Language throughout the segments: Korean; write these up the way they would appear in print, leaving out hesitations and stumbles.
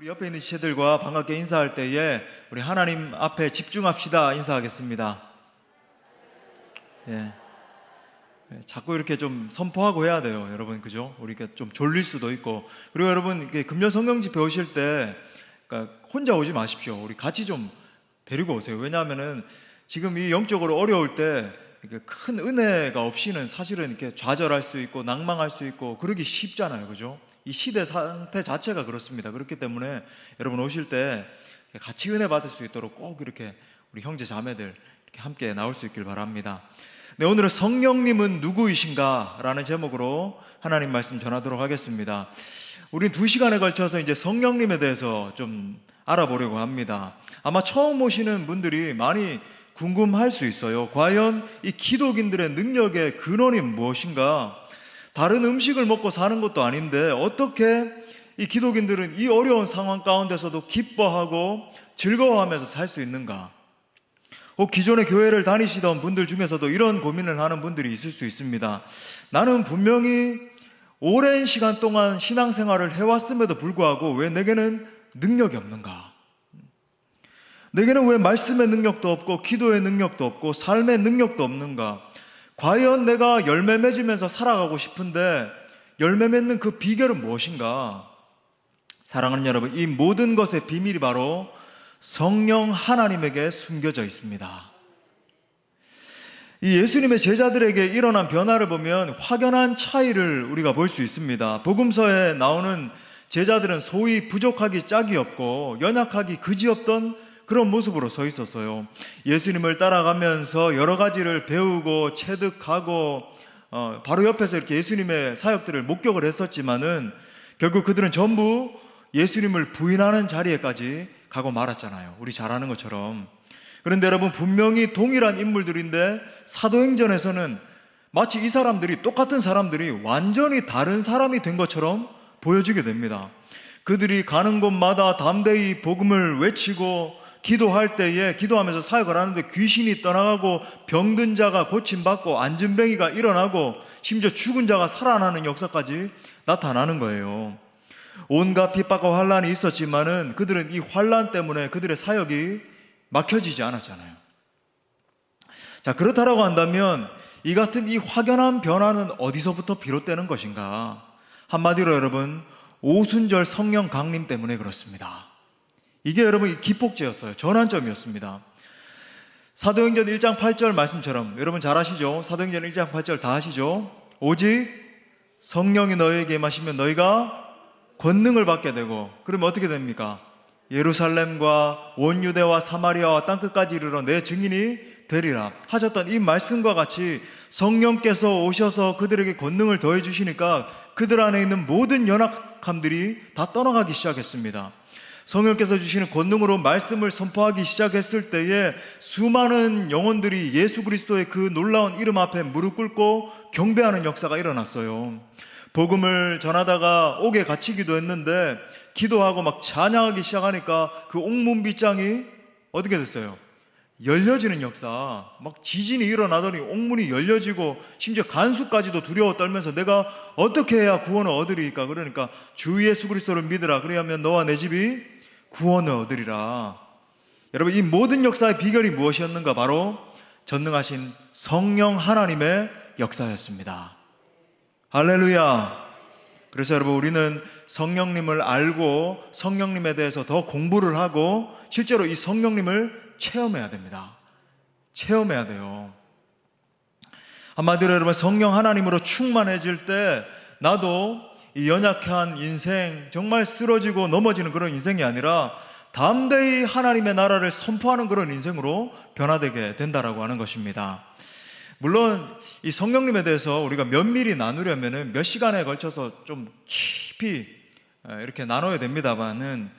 우리 옆에 있는 지체들과 반갑게 인사할 때에 우리 하나님 앞에 집중합시다 인사하겠습니다. 예. 자꾸 이렇게 좀 선포하고 해야 돼요, 여러분. 그죠? 우리가 좀 졸릴 수도 있고. 그리고 여러분, 금요 성령 집회 오실 때, 그러니까 혼자 오지 마십시오. 우리 같이 좀 데리고 오세요. 왜냐하면은 지금 이 영적으로 어려울 때 큰 은혜가 없이는 사실은 이렇게 좌절할 수 있고 낭망할 수 있고 그러기 쉽잖아요. 그죠? 이 시대 상태 자체가 그렇습니다. 그렇기 때문에 여러분 오실 때 같이 은혜 받을 수 있도록 꼭 이렇게 우리 형제 자매들 이렇게 함께 나올 수 있길 바랍니다. 네, 오늘은 성령님은 누구이신가? 라는 제목으로 하나님 말씀 전하도록 하겠습니다. 우리 2시간에 걸쳐서 이제 성령님에 대해서 좀 알아보려고 합니다. 아마 처음 오시는 분들이 많이 궁금할 수 있어요. 과연 이 기독인들의 능력의 근원이 무엇인가? 다른 음식을 먹고 사는 것도 아닌데 어떻게 이 기독인들은 이 어려운 상황 가운데서도 기뻐하고 즐거워하면서 살 수 있는가? 기존의 교회를 다니시던 분들 중에서도 이런 고민을 하는 분들이 있을 수 있습니다. 나는 분명히 오랜 시간 동안 신앙생활을 해왔음에도 불구하고 왜 내게는 능력이 없는가? 내게는 왜 말씀의 능력도 없고 기도의 능력도 없고 삶의 능력도 없는가? 과연 내가 열매 맺으면서 살아가고 싶은데 열매 맺는 그 비결은 무엇인가? 사랑하는 여러분, 이 모든 것의 비밀이 바로 성령 하나님에게 숨겨져 있습니다. 이 예수님의 제자들에게 일어난 변화를 보면 확연한 차이를 우리가 볼 수 있습니다. 복음서에 나오는 제자들은 소위 부족하기 짝이 없고 연약하기 그지없던 그런 모습으로 서 있었어요. 예수님을 따라가면서 여러 가지를 배우고 체득하고 바로 옆에서 이렇게 예수님의 사역들을 목격을 했었지만은 결국 그들은 전부 예수님을 부인하는 자리에까지 가고 말았잖아요. 우리 잘 아는 것처럼. 그런데 여러분, 분명히 동일한 인물들인데 사도행전에서는 마치 이 사람들이, 똑같은 사람들이 완전히 다른 사람이 된 것처럼 보여지게 됩니다. 그들이 가는 곳마다 담대히 복음을 외치고 기도할 때에, 기도하면서 사역을 하는데 귀신이 떠나가고 병든 자가 고침받고 안진뱅이가 일어나고 심지어 죽은 자가 살아나는 역사까지 나타나는 거예요. 온갖 핍박과 환란이 있었지만은 그들은 이 환란 때문에 그들의 사역이 막혀지지 않았잖아요. 자, 그렇다라고 한다면 이 같은 이 확연한 변화는 어디서부터 비롯되는 것인가? 한마디로 여러분, 오순절 성령 강림 때문에 그렇습니다. 이게 여러분 기폭제였어요. 전환점이었습니다. 사도행전 1장 8절 말씀처럼, 여러분 잘 아시죠? 사도행전 1장 8절 다 아시죠? 오직 성령이 너희에게 임하시면 너희가 권능을 받게 되고, 그러면 어떻게 됩니까? 예루살렘과 온 유대와 사마리아와 땅끝까지 이르러 내 증인이 되리라 하셨던 이 말씀과 같이 성령께서 오셔서 그들에게 권능을 더해 주시니까 그들 안에 있는 모든 연약함들이 다 떠나가기 시작했습니다. 성령께서 주시는 권능으로 말씀을 선포하기 시작했을 때에 수많은 영혼들이 예수 그리스도의 그 놀라운 이름 앞에 무릎 꿇고 경배하는 역사가 일어났어요. 복음을 전하다가 옥에 갇히기도 했는데 기도하고 막 찬양하기 시작하니까 그 옥문빗장이 어떻게 됐어요? 열려지는 역사. 막 지진이 일어나더니 옥문이 열려지고 심지어 간수까지도 두려워 떨면서 내가 어떻게 해야 구원을 얻으리까? 그러니까 주 예수 그리스도를 믿으라. 그래야면 너와 내 집이 구원을 얻으리라. 여러분, 이 모든 역사의 비결이 무엇이었는가? 바로 전능하신 성령 하나님의 역사였습니다. 할렐루야. 그래서 여러분, 우리는 성령님을 알고 성령님에 대해서 더 공부를 하고 실제로 이 성령님을 체험해야 됩니다. 체험해야 돼요. 한마디로 여러분, 성령 하나님으로 충만해질 때 나도 이 연약한 인생, 정말 쓰러지고 넘어지는 그런 인생이 아니라 담대히 하나님의 나라를 선포하는 그런 인생으로 변화되게 된다라고 하는 것입니다. 물론 이 성령님에 대해서 우리가 면밀히 나누려면 몇 시간에 걸쳐서 좀 깊이 이렇게 나눠야 됩니다만은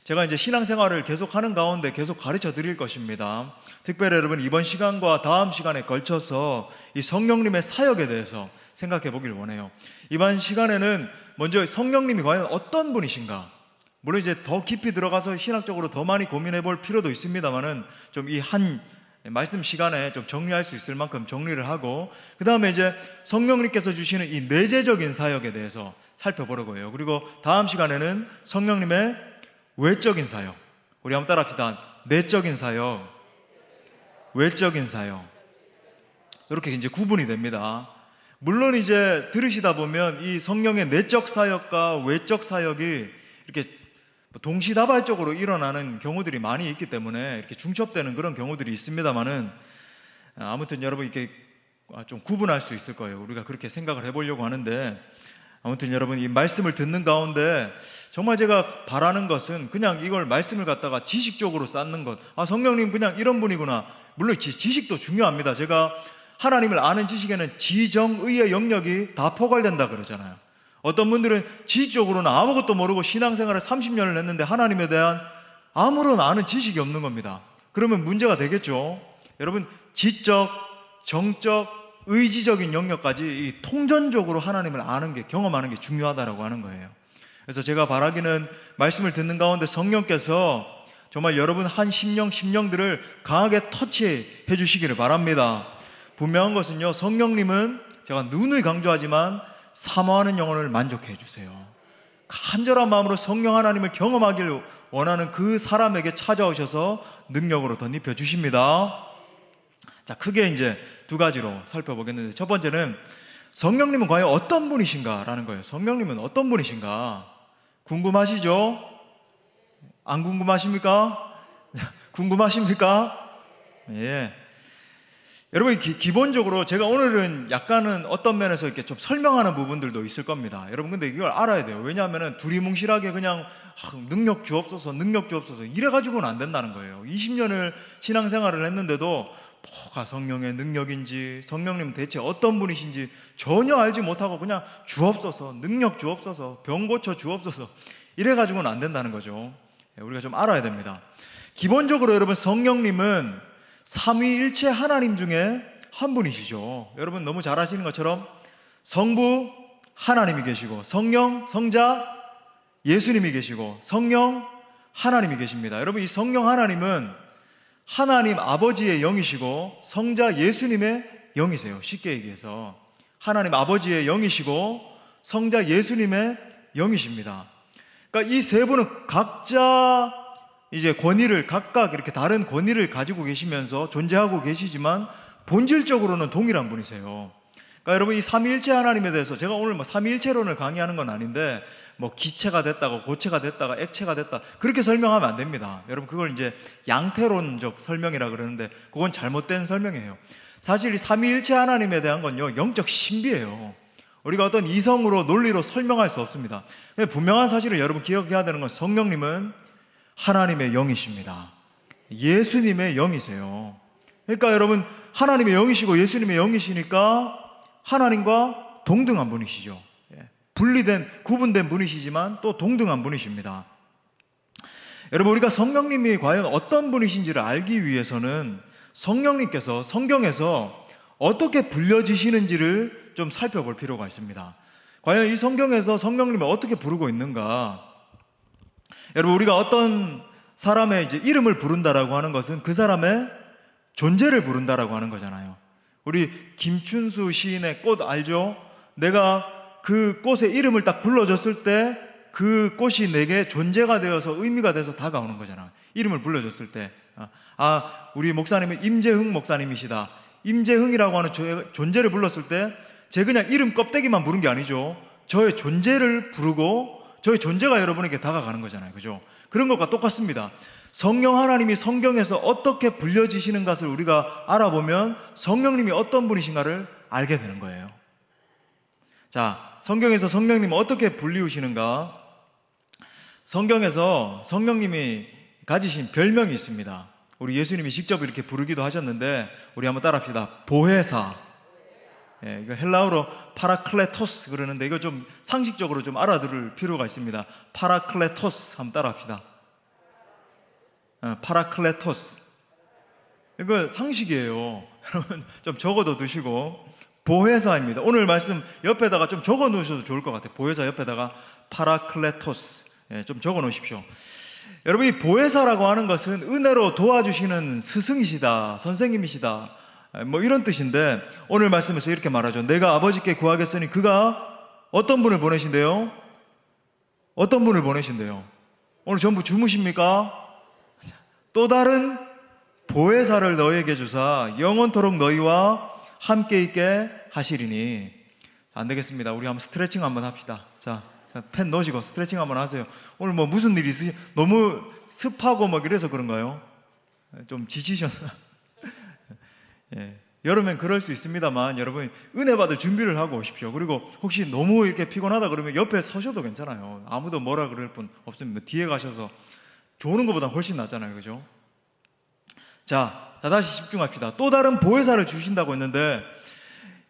제가 이제 신앙생활을 계속하는 가운데 계속 가르쳐 드릴 것입니다. 특별히 여러분, 이번 시간과 다음 시간에 걸쳐서 이 성령님의 사역에 대해서 생각해 보길 원해요. 이번 시간에는 먼저 성령님이 과연 어떤 분이신가? 물론 이제 더 깊이 들어가서 신학적으로 더 많이 고민해 볼 필요도 있습니다만은 좀 이 한 말씀 시간에 좀 정리할 수 있을 만큼 정리를 하고, 그 다음에 이제 성령님께서 주시는 이 내재적인 사역에 대해서 살펴보려고 해요. 그리고 다음 시간에는 성령님의 외적인 사역. 우리 한번 따라합시다. 내적인 사역, 외적인 사역. 이렇게 이제 구분이 됩니다. 물론 이제 들으시다 보면 이 성령의 내적 사역과 외적 사역이 이렇게 동시다발적으로 일어나는 경우들이 많이 있기 때문에 이렇게 중첩되는 그런 경우들이 있습니다만은, 아무튼 여러분 이렇게 좀 구분할 수 있을 거예요. 우리가 그렇게 생각을 해보려고 하는데, 아무튼 여러분 이 말씀을 듣는 가운데 정말 제가 바라는 것은 그냥 이걸 말씀을 갖다가 지식적으로 쌓는 것. 성령님 그냥 이런 분이구나. 물론 지식도 중요합니다. 제가 하나님을 아는 지식에는 지정의의 영역이 다 포괄된다 그러잖아요. 어떤 분들은 지식적으로는 아무것도 모르고 신앙생활을 30년을 했는데 하나님에 대한 아무런 아는 지식이 없는 겁니다. 그러면 문제가 되겠죠. 여러분, 지적, 정적, 의지적인 영역까지 이 통전적으로 하나님을 아는 게, 경험하는 게 중요하다라고 하는 거예요. 그래서 제가 바라기는 말씀을 듣는 가운데 성령께서 정말 여러분 한 심령들을 강하게 터치해 주시기를 바랍니다. 분명한 것은요, 성령님은 제가 누누이 강조하지만 사모하는 영혼을 만족해 주세요. 간절한 마음으로 성령 하나님을 경험하기를 원하는 그 사람에게 찾아오셔서 능력으로 덧입혀 주십니다. 자, 크게 이제 두 가지로 살펴보겠는데, 첫 번째는 성령님은 과연 어떤 분이신가라는 거예요. 성령님은 어떤 분이신가? 궁금하시죠? 안 궁금하십니까? 궁금하십니까? 예. 여러분, 기본적으로 제가 오늘은 약간은 어떤 면에서 이렇게 좀 설명하는 부분들도 있을 겁니다. 여러분, 근데 이걸 알아야 돼요. 왜냐하면 두리뭉실하게 그냥 능력 주옵소서, 능력 주옵소서 이래가지고는 안 된다는 거예요. 20년을 신앙생활을 했는데도 뭐가 성령의 능력인지, 성령님 대체 어떤 분이신지 전혀 알지 못하고 그냥 주옵소서, 능력 주옵소서, 병 고쳐 주옵소서 이래가지고는 안 된다는 거죠. 우리가 좀 알아야 됩니다. 기본적으로 여러분, 성령님은 삼위일체 하나님 중에 한 분이시죠. 여러분 너무 잘 아시는 것처럼 성부 하나님이 계시고, 성령, 성자 예수님이 계시고, 성령 하나님이 계십니다. 여러분, 이 성령 하나님은 하나님 아버지의 영이시고 성자 예수님의 영이세요. 쉽게 얘기해서 하나님 아버지의 영이시고 성자 예수님의 영이십니다. 그러니까 이 세 분은 각자 이제 권위를, 각각 이렇게 다른 권위를 가지고 계시면서 존재하고 계시지만 본질적으로는 동일한 분이세요. 그러니까 여러분, 이 삼위일체 하나님에 대해서 제가 오늘 삼위일체론을 강의하는 건 아닌데 기체가 됐다가 고체가 됐다가 액체가 됐다 그렇게 설명하면 안 됩니다. 여러분, 그걸 이제 양태론적 설명이라 그러는데 그건 잘못된 설명이에요. 사실 이 삼위일체 하나님에 대한 건요, 영적 신비예요. 우리가 어떤 이성으로 논리로 설명할 수 없습니다. 분명한 사실을 여러분 기억해야 되는 건 성령님은 하나님의 영이십니다. 예수님의 영이세요. 그러니까 여러분, 하나님의 영이시고 예수님의 영이시니까 하나님과 동등한 분이시죠. 분리된, 구분된 분이시지만 또 동등한 분이십니다. 여러분, 우리가 성령님이 과연 어떤 분이신지를 알기 위해서는 성령님께서 성경에서 어떻게 불려지시는지를 좀 살펴볼 필요가 있습니다. 과연 이 성경에서 성령님을 어떻게 부르고 있는가? 여러분, 우리가 어떤 사람의 이제 이름을 부른다라고 하는 것은 그 사람의 존재를 부른다라고 하는 거잖아요. 우리 김춘수 시인의 꽃 알죠? 내가 그 꽃의 이름을 딱 불러줬을 때 그 꽃이 내게 존재가 되어서 의미가 돼서 다가오는 거잖아요. 이름을 불러줬을 때, 우리 목사님은 임재흥 목사님이시다. 임재흥이라고 하는 존재를 불렀을 때 제 그냥 이름 껍데기만 부른 게 아니죠. 저의 존재를 부르고 저의 존재가 여러분에게 다가가는 거잖아요. 그죠? 그런 것과 똑같습니다. 성령 하나님이 성경에서 어떻게 불려지시는 것을 우리가 알아보면 성령님이 어떤 분이신가를 알게 되는 거예요. 자, 성경에서 성령님은 어떻게 불리우시는가? 성경에서 성령님이 가지신 별명이 있습니다. 우리 예수님이 직접 이렇게 부르기도 하셨는데 우리 한번 따라합시다. 보혜사. 이거 헬라어로 파라클레토스 그러는데 이거 좀 상식적으로 좀 알아들을 필요가 있습니다. 파라클레토스 한번 따라합시다. 파라클레토스. 이거 상식이에요. 여러분 좀 적어도 두시고, 보혜사입니다. 오늘 말씀 옆에다가 좀 적어 놓으셔도 좋을 것 같아요. 보혜사 옆에다가 파라클레토스 좀 적어 놓으십시오. 여러분, 이 보혜사라고 하는 것은 은혜로 도와주시는 스승이시다, 선생님이시다, 이런 뜻인데 오늘 말씀에서 이렇게 말하죠. 내가 아버지께 구하겠으니 그가 어떤 분을 보내신대요? 어떤 분을 보내신대요? 오늘 전부 주무십니까? 또 다른 보혜사를 너희에게 주사 영원토록 너희와 함께 있게 하시리니. 안 되겠습니다. 우리 한번 스트레칭 한번 합시다. 자, 펜 놓으시고 스트레칭 한번 하세요. 오늘 뭐 무슨 일이 있으시? 너무 습하고 막 이래서 그런가요? 좀 지치셨나? 예. 여름엔 그럴 수 있습니다만 여러분 은혜 받을 준비를 하고 오십시오. 그리고 혹시 너무 이렇게 피곤하다 그러면 옆에 서셔도 괜찮아요. 아무도 뭐라 그럴 분 없습니다. 뒤에 가셔서 조는 것보다 훨씬 낫잖아요. 그죠? 자, 다시 집중합시다. 또 다른 보혜사를 주신다고 했는데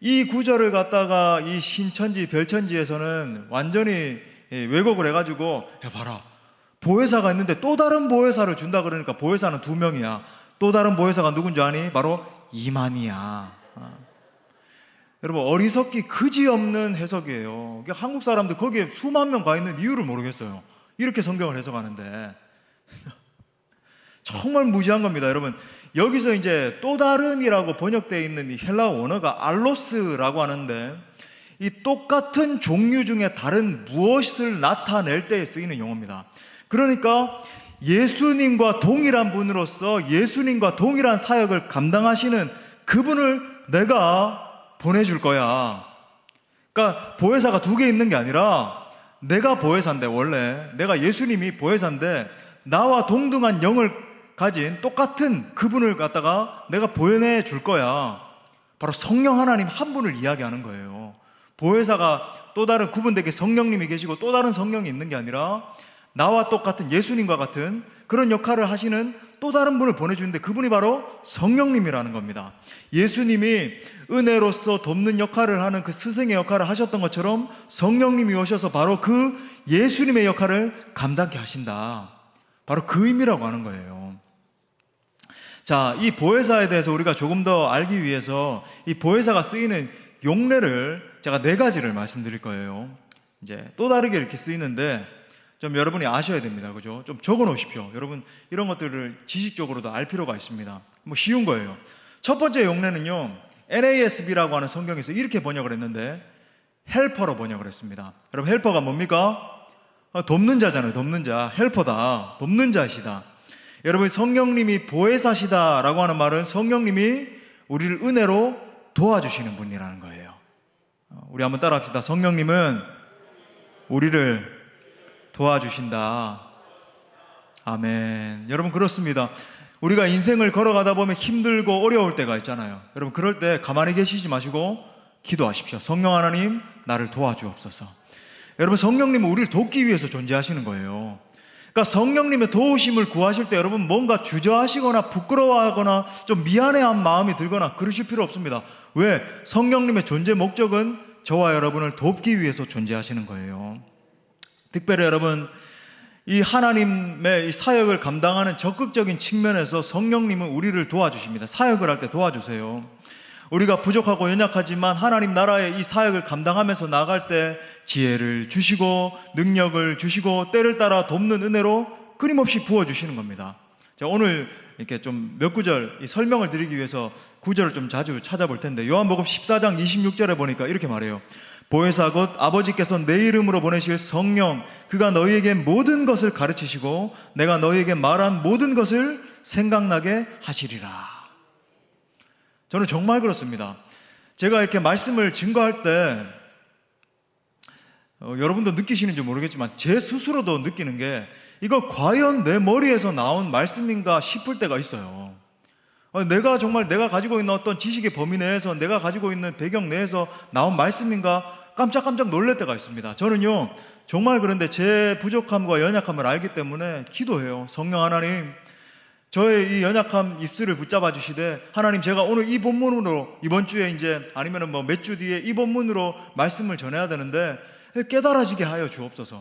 이 구절을 갖다가 이 신천지 별천지에서는 완전히 왜곡을 해가지고 야 봐라, 보혜사가 있는데 또 다른 보혜사를 준다 그러니까 보혜사는 2명이야. 또 다른 보혜사가 누군지 아니? 바로 이만희야. 여러분 어리석기 그지없는 해석이에요. 한국 사람들 거기에 수만 명 가 있는 이유를 모르겠어요. 이렇게 성경을 해석하는데 정말 무지한 겁니다. 여러분 여기서 이제 또 다른이라고 번역되어 있는 이 헬라어 원어가 알로스라고 하는데 이 똑같은 종류 중에 다른 무엇을 나타낼 때에 쓰이는 용어입니다. 그러니까 예수님과 동일한 분으로서 예수님과 동일한 사역을 감당하시는 그분을 내가 보내줄 거야. 그러니까 보혜사가 2개 있는 게 아니라 내가 보혜사인데, 원래 내가 예수님이 보혜사인데 나와 동등한 영을 가진 똑같은 그분을 갖다가 내가 보내줄 거야. 바로 성령 하나님 한 분을 이야기하는 거예요. 보혜사가 또 다른 구분되게 성령님이 계시고 또 다른 성령이 있는 게 아니라 나와 똑같은 예수님과 같은 그런 역할을 하시는 또 다른 분을 보내주는데 그분이 바로 성령님이라는 겁니다. 예수님이 은혜로서 돕는 역할을 하는 그 스승의 역할을 하셨던 것처럼 성령님이 오셔서 바로 그 예수님의 역할을 감당케 하신다. 바로 그 의미라고 하는 거예요. 자, 이 보혜사에 대해서 우리가 조금 더 알기 위해서 이 보혜사가 쓰이는 용례를 제가 4가지를 말씀드릴 거예요. 이제 또 다르게 이렇게 쓰이는데 좀 여러분이 아셔야 됩니다. 그죠? 좀 적어 놓으십시오. 여러분 이런 것들을 지식적으로도 알 필요가 있습니다. 뭐 쉬운 거예요. 첫 번째 용례는요, NASB라고 하는 성경에서 이렇게 번역을 했는데 헬퍼로 번역을 했습니다. 여러분 헬퍼가 뭡니까? 돕는 자잖아요. 돕는 자. 헬퍼다. 돕는 자시다. 여러분 성령님이 보혜사시다라고 하는 말은 성령님이 우리를 은혜로 도와주시는 분이라는 거예요. 우리 한번 따라 합시다. 성령님은 우리를 도와주신다. 아멘. 여러분 그렇습니다. 우리가 인생을 걸어가다 보면 힘들고 어려울 때가 있잖아요. 여러분 그럴 때 가만히 계시지 마시고 기도하십시오. 성령 하나님 나를 도와주옵소서. 여러분 성령님은 우리를 돕기 위해서 존재하시는 거예요. 그러니까 성령님의 도우심을 구하실 때 여러분 뭔가 주저하시거나 부끄러워하거나 좀 미안해한 마음이 들거나 그러실 필요 없습니다. 왜? 성령님의 존재 목적은 저와 여러분을 돕기 위해서 존재하시는 거예요. 특별히 여러분 이 하나님의 이 사역을 감당하는 적극적인 측면에서 성령님은 우리를 도와주십니다. 사역을 할 때 도와주세요. 우리가 부족하고 연약하지만 하나님 나라의 이 사역을 감당하면서 나아갈 때 지혜를 주시고 능력을 주시고 때를 따라 돕는 은혜로 끊임없이 부어주시는 겁니다. 자, 오늘 이렇게 좀 몇 구절 이 설명을 드리기 위해서 구절을 좀 자주 찾아볼 텐데 요한복음 14장 26절에 보니까 이렇게 말해요. 보혜사 곧 아버지께서 내 이름으로 보내실 성령 그가 너희에게 모든 것을 가르치시고 내가 너희에게 말한 모든 것을 생각나게 하시리라. 저는 정말 그렇습니다. 제가 이렇게 말씀을 증거할 때 여러분도 느끼시는지 모르겠지만 제 스스로도 느끼는 게 이거 과연 내 머리에서 나온 말씀인가 싶을 때가 있어요. 내가 정말 내가 가지고 있는 어떤 지식의 범위 내에서 내가 가지고 있는 배경 내에서 나온 말씀인가 깜짝깜짝 놀랄 때가 있습니다. 저는요 정말 그런데 제 부족함과 연약함을 알기 때문에 기도해요. 성령 하나님 저의 이 연약함 입술을 붙잡아 주시되 하나님 제가 오늘 이 본문으로 이번 주에 이제 아니면은 뭐 몇 주 뒤에 이 본문으로 말씀을 전해야 되는데 깨달아지게 하여 주옵소서.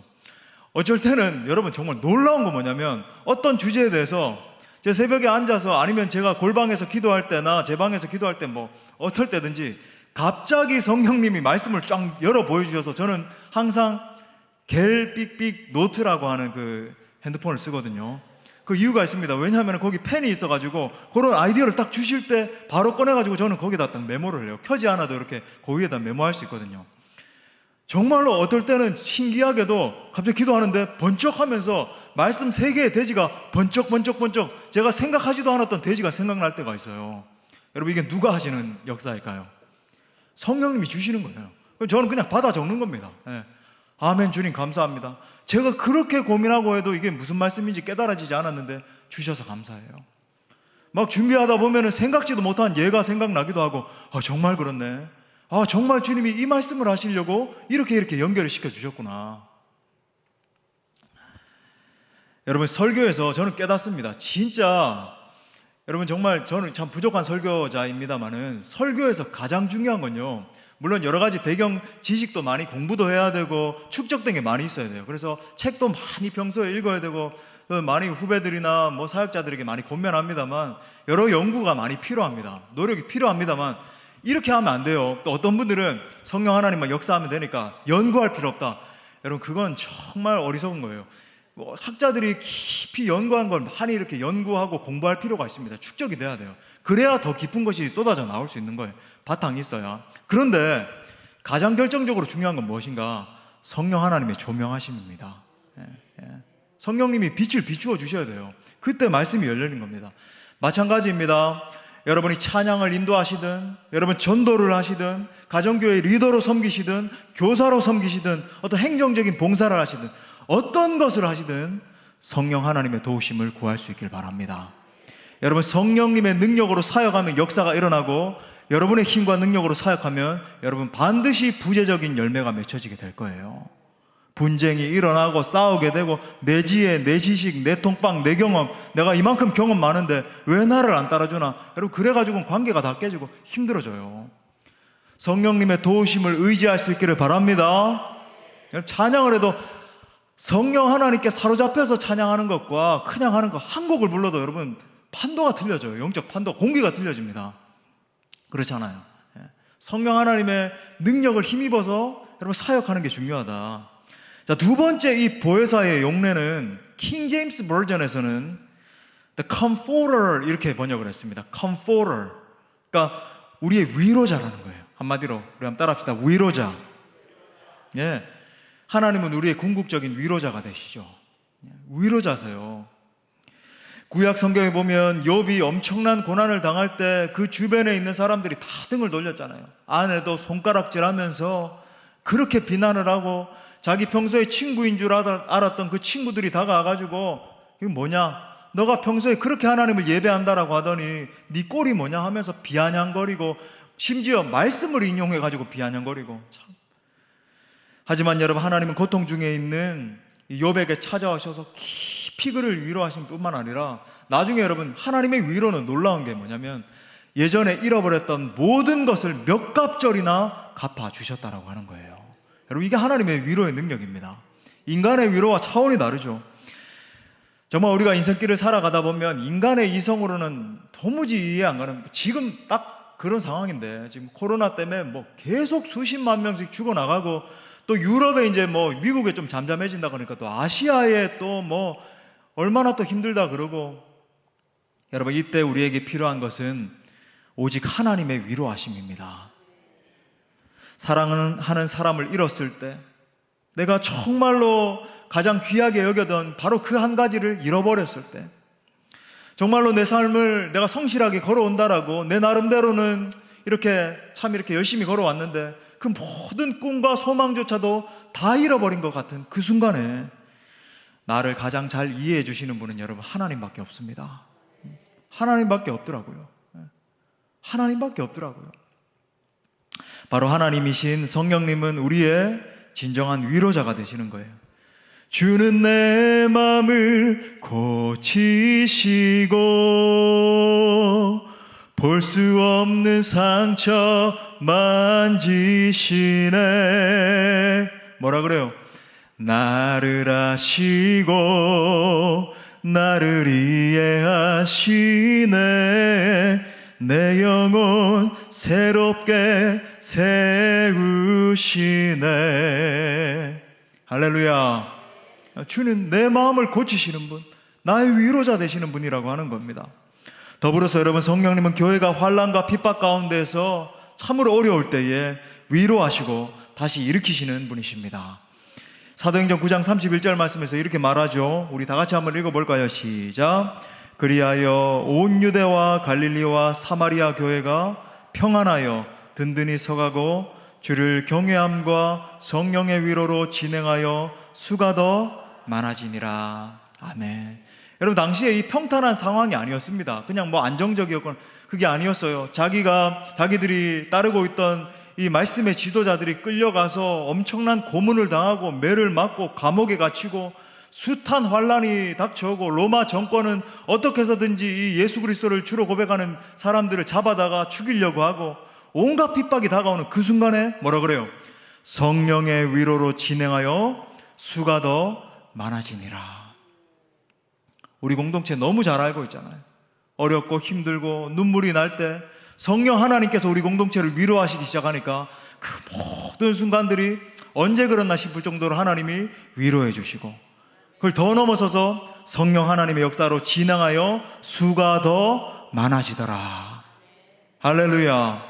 어쩔 때는 여러분 정말 놀라운 거 뭐냐면 어떤 주제에 대해서 제 새벽에 앉아서 아니면 제가 골방에서 기도할 때나 제 방에서 기도할 때 뭐 어떨 때든지 갑자기 성령님이 말씀을 쫙 열어 보여주셔서 저는 항상 갤삑삑 노트라고 하는 그 핸드폰을 쓰거든요. 그 이유가 있습니다. 왜냐하면 거기 펜이 있어가지고 그런 아이디어를 딱 주실 때 바로 꺼내가지고 저는 거기다 딱 메모를 해요. 켜지 않아도 이렇게 그 위에다 메모할 수 있거든요. 정말로 어떨 때는 신기하게도 갑자기 기도하는데 번쩍하면서 말씀 3개의 대지가 번쩍번쩍번쩍 제가 생각하지도 않았던 대지가 생각날 때가 있어요. 여러분, 이게 누가 하시는 역사일까요? 성령님이 주시는 거예요. 저는 그냥 받아 적는 겁니다. 예. 아멘, 주님 감사합니다. 제가 그렇게 고민하고 해도 이게 무슨 말씀인지 깨달아지지 않았는데 주셔서 감사해요. 막 준비하다 보면은 생각지도 못한 예가 생각나기도 하고, 정말 그렇네. 정말 주님이 이 말씀을 하시려고 이렇게 연결을 시켜주셨구나. 여러분, 설교에서 저는 깨닫습니다. 진짜 여러분, 정말 저는 참 부족한 설교자입니다만은 설교에서 가장 중요한 건요, 물론 여러 가지 배경 지식도 많이 공부도 해야 되고 축적된 게 많이 있어야 돼요. 그래서 책도 많이 평소에 읽어야 되고 많이 후배들이나 뭐 사역자들에게 많이 권면합니다만 여러 연구가 많이 필요합니다. 노력이 필요합니다만 이렇게 하면 안 돼요. 또 어떤 분들은 성령 하나님만 역사하면 되니까 연구할 필요 없다. 여러분, 그건 정말 어리석은 거예요. 학자들이 깊이 연구한 걸 많이 이렇게 연구하고 공부할 필요가 있습니다. 축적이 돼야 돼요. 그래야 더 깊은 것이 쏟아져 나올 수 있는 거예요. 바탕이 있어야. 그런데 가장 결정적으로 중요한 건 무엇인가? 성령 하나님의 조명하심입니다. 성령님이 빛을 비추어 주셔야 돼요. 그때 말씀이 열리는 겁니다. 마찬가지입니다. 여러분이 찬양을 인도하시든, 여러분 전도를 하시든, 가정교회 리더로 섬기시든, 교사로 섬기시든, 어떤 행정적인 봉사를 하시든, 어떤 것을 하시든 성령 하나님의 도우심을 구할 수 있길 바랍니다. 여러분, 성령님의 능력으로 사역하면 역사가 일어나고, 여러분의 힘과 능력으로 사역하면 여러분 반드시 부재적인 열매가 맺혀지게 될 거예요. 분쟁이 일어나고 싸우게 되고, 내 지혜, 내 지식, 내 통빵, 내 경험, 내가 이만큼 경험 많은데 왜 나를 안 따라주나? 여러분, 그래가지고 관계가 다 깨지고 힘들어져요. 성령님의 도우심을 의지할 수 있기를 바랍니다. 찬양을 해도 성령 하나님께 사로잡혀서 찬양하는 것과 그냥 하는 것 한 곡을 불러도 여러분 판도가 틀려져요. 영적 판도, 공기가 틀려집니다. 그렇잖아요. 성령 하나님의 능력을 힘입어서 여러분 사역하는 게 중요하다. 자, 두 번째, 이 보혜사의 용례는 킹 제임스 버전에서는 The Comforter 이렇게 번역을 했습니다. Comforter, 그러니까 우리의 위로자라는 거예요. 한마디로 우리 한번 따라합시다. 위로자. 예, 하나님은 우리의 궁극적인 위로자가 되시죠. 위로자세요. 구약 성경에 보면 욥이 엄청난 고난을 당할 때 그 주변에 있는 사람들이 다 등을 돌렸잖아요. 아내도 손가락질하면서 그렇게 비난을 하고, 자기 평소에 친구인 줄 알았던 그 친구들이 다가와가지고 이거 뭐냐, 너가 평소에 그렇게 하나님을 예배한다라고 하더니 네 꼴이 뭐냐 하면서 비아냥거리고, 심지어 말씀을 인용해가지고 비아냥거리고. 참. 하지만 여러분, 하나님은 고통 중에 있는 욥에게 찾아오셔서 깊이 그를 위로하신 뿐만 아니라 나중에 여러분, 하나님의 위로는 놀라운 게 뭐냐면 예전에 잃어버렸던 모든 것을 몇 갑절이나 갚아주셨다라고 하는 거예요. 여러분, 이게 하나님의 위로의 능력입니다. 인간의 위로와 차원이 다르죠. 정말 우리가 인생길을 살아가다 보면 인간의 이성으로는 도무지 이해 안 가는, 지금 딱 그런 상황인데 지금 코로나 때문에 뭐 계속 수십만 명씩 죽어나가고, 또 유럽에 이제 뭐 미국에 좀 잠잠해진다 그러니까 또 아시아에 또 뭐 얼마나 또 힘들다 그러고. 여러분, 이때 우리에게 필요한 것은 오직 하나님의 위로하심입니다. 사랑하는 사람을 잃었을 때, 내가 정말로 가장 귀하게 여겨던 바로 그 한 가지를 잃어버렸을 때, 정말로 내 삶을 내가 성실하게 걸어온다라고 내 나름대로는 이렇게 열심히 걸어왔는데 그 모든 꿈과 소망조차도 다 잃어버린 것 같은 그 순간에 나를 가장 잘 이해해 주시는 분은 여러분 하나님밖에 없습니다. 하나님밖에 없더라고요. 하나님밖에 없더라고요. 바로 하나님이신 성령님은 우리의 진정한 위로자가 되시는 거예요. 주는 내 마음을 고치시고 볼 수 없는 상처 만지시네. 뭐라 그래요? 나를 아시고 나를 이해하시네. 내 영혼 새롭게 세우시네. 할렐루야. 주는 내 마음을 고치시는 분, 나의 위로자 되시는 분이라고 하는 겁니다. 더불어서 여러분, 성령님은 교회가 환난과 핍박 가운데서 참으로 어려울 때에 위로하시고 다시 일으키시는 분이십니다. 사도행전 9장 31절 말씀에서 이렇게 말하죠. 우리 다 같이 한번 읽어볼까요? 시작. 그리하여 온 유대와 갈릴리와 사마리아 교회가 평안하여 든든히 서가고 주를 경외함과 성령의 위로로 진행하여 수가 더 많아지니라. 아멘. 여러분, 당시에 이 평탄한 상황이 아니었습니다. 그냥 뭐 안정적이었거나 그게 아니었어요. 자기들이 따르고 있던 이 말씀의 지도자들이 끌려가서 엄청난 고문을 당하고 매를 맞고 감옥에 갇히고 숱한 환란이 닥쳐오고 로마 정권은 어떻게 해서든지 이 예수 그리스도를 주로 고백하는 사람들을 잡아다가 죽이려고 하고 온갖 핍박이 다가오는 그 순간에 뭐라 그래요? 성령의 위로로 진행하여 수가 더 많아지니라. 우리 공동체 너무 잘 알고 있잖아요. 어렵고 힘들고 눈물이 날 때 성령 하나님께서 우리 공동체를 위로하시기 시작하니까 그 모든 순간들이 언제 그랬나 싶을 정도로 하나님이 위로해 주시고, 그걸 더 넘어서서 성령 하나님의 역사로 진행하여 수가 더 많아지더라. 할렐루야.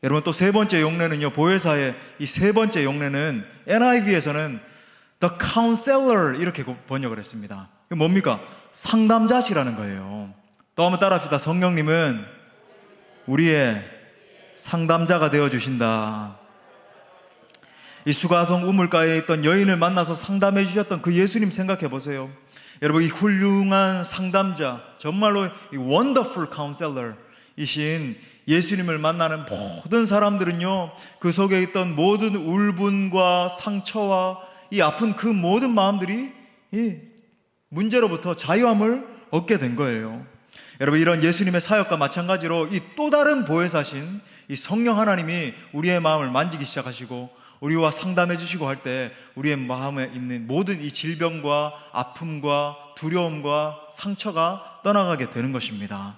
여러분, 또 세 번째 용례는요, 보혜사의 이 세 번째 용례는 NIV에서는 The Counselor 이렇게 번역을 했습니다. 이게 뭡니까? 상담자시라는 거예요. 또 한번 따라합시다. 성령님은 우리의 상담자가 되어주신다. 이 수가성 우물가에 있던 여인을 만나서 상담해 주셨던 그 예수님 생각해 보세요. 여러분, 이 훌륭한 상담자, 정말로 이 원더풀 카운셀러이신 예수님을 만나는 모든 사람들은요, 그 속에 있던 모든 울분과 상처와 이 아픈 그 모든 마음들이 이 문제로부터 자유함을 얻게 된 거예요. 여러분, 이런 예수님의 사역과 마찬가지로 이 또 다른 보혜사신 이 성령 하나님이 우리의 마음을 만지기 시작하시고 우리와 상담해 주시고 할 때 우리의 마음에 있는 모든 이 질병과 아픔과 두려움과 상처가 떠나가게 되는 것입니다.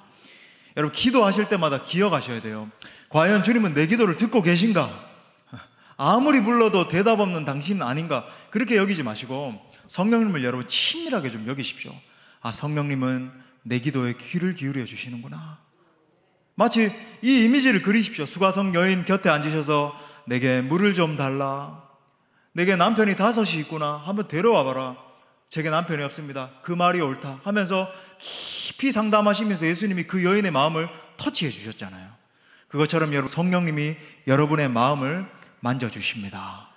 여러분, 기도하실 때마다 기억하셔야 돼요. 과연 주님은 내 기도를 듣고 계신가? 아무리 불러도 대답 없는 당신은 아닌가? 그렇게 여기지 마시고 성령님을 여러분 친밀하게 좀 여기십시오. 아, 성령님은 내 기도에 귀를 기울여 주시는구나. 마치 이 이미지를 그리십시오. 수가성 여인 곁에 앉으셔서 내게 물을 좀 달라. 내게 남편이 5이 있구나. 한번 데려와 봐라. 제게 남편이 없습니다. 그 말이 옳다 하면서 깊이 상담하시면서 예수님이 그 여인의 마음을 터치해 주셨잖아요. 그것처럼 여러분, 성령님이 여러분의 마음을 만져주십니다.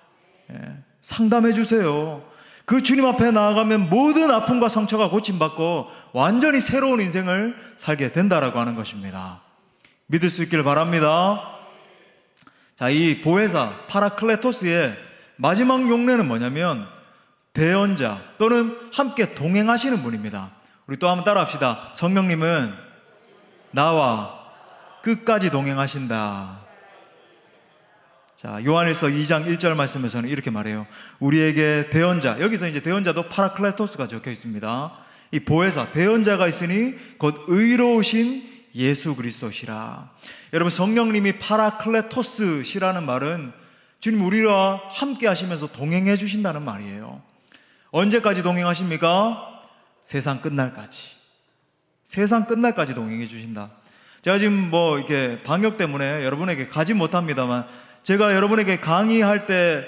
상담해 주세요. 그 주님 앞에 나아가면 모든 아픔과 상처가 고침받고 완전히 새로운 인생을 살게 된다라고 하는 것입니다. 믿을 수 있기를 바랍니다. 자, 이 보혜사 파라클레토스의 마지막 용례는 뭐냐면 대언자 또는 함께 동행하시는 분입니다. 우리 또 한번 따라합시다. 성령님은 나와 끝까지 동행하신다. 자, 요한일서 2장 1절 말씀에서는 이렇게 말해요. 우리에게 대언자, 여기서 이제 대언자도 파라클레토스가 적혀 있습니다. 이 보혜사, 대언자가 있으니 곧 의로우신 예수 그리스도시라. 여러분, 성령님이 파라클레토스시라는 말은 주님 우리와 함께 하시면서 동행해 주신다는 말이에요. 언제까지 동행하십니까? 세상 끝날까지. 세상 끝날까지 동행해 주신다. 제가 지금 뭐 이렇게 방역 때문에 여러분에게 가지 못합니다만, 제가 여러분에게 강의할 때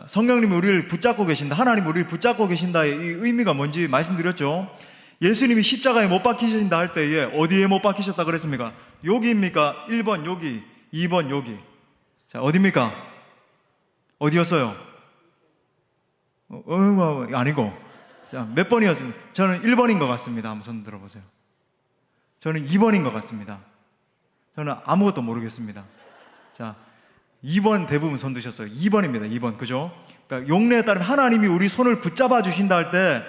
성령님이 우리를 붙잡고 계신다, 하나님 우리를 붙잡고 계신다의 이 의미가 뭔지 말씀드렸죠. 예수님이 십자가에 못 박히신다 할 때에 어디에 못 박히셨다 그랬습니까? 여기입니까? 1번 여기, 2번 여기. 자, 어디입니까? 어디였어요? 아니고. 자, 몇 번이었습니까? 저는 1번인 것 같습니다. 한번 손 들어보세요. 저는 2번인 것 같습니다. 저는 아무것도 모르겠습니다. 자, 2번 대부분 손 드셨어요. 2번입니다. 2번. 그죠? 그러니까 용례에 따르면 하나님이 우리 손을 붙잡아 주신다 할 때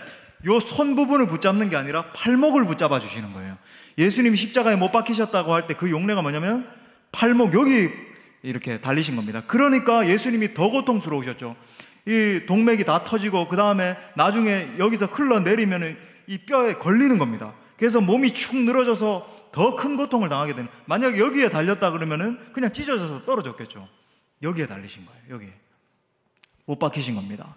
요 손 부분을 붙잡는 게 아니라 팔목을 붙잡아 주시는 거예요. 예수님이 십자가에 못 박히셨다고 할 때 그 용례가 뭐냐면 팔목 여기 이렇게 달리신 겁니다. 그러니까 예수님이 더 고통스러우셨죠. 이 동맥이 다 터지고 그 다음에 나중에 여기서 흘러내리면 이 뼈에 걸리는 겁니다. 그래서 몸이 축 늘어져서 더 큰 고통을 당하게 되는. 만약 여기에 달렸다 그러면은 그냥 찢어져서 떨어졌겠죠. 여기에 달리신 거예요. 여기에 못 박히신 겁니다.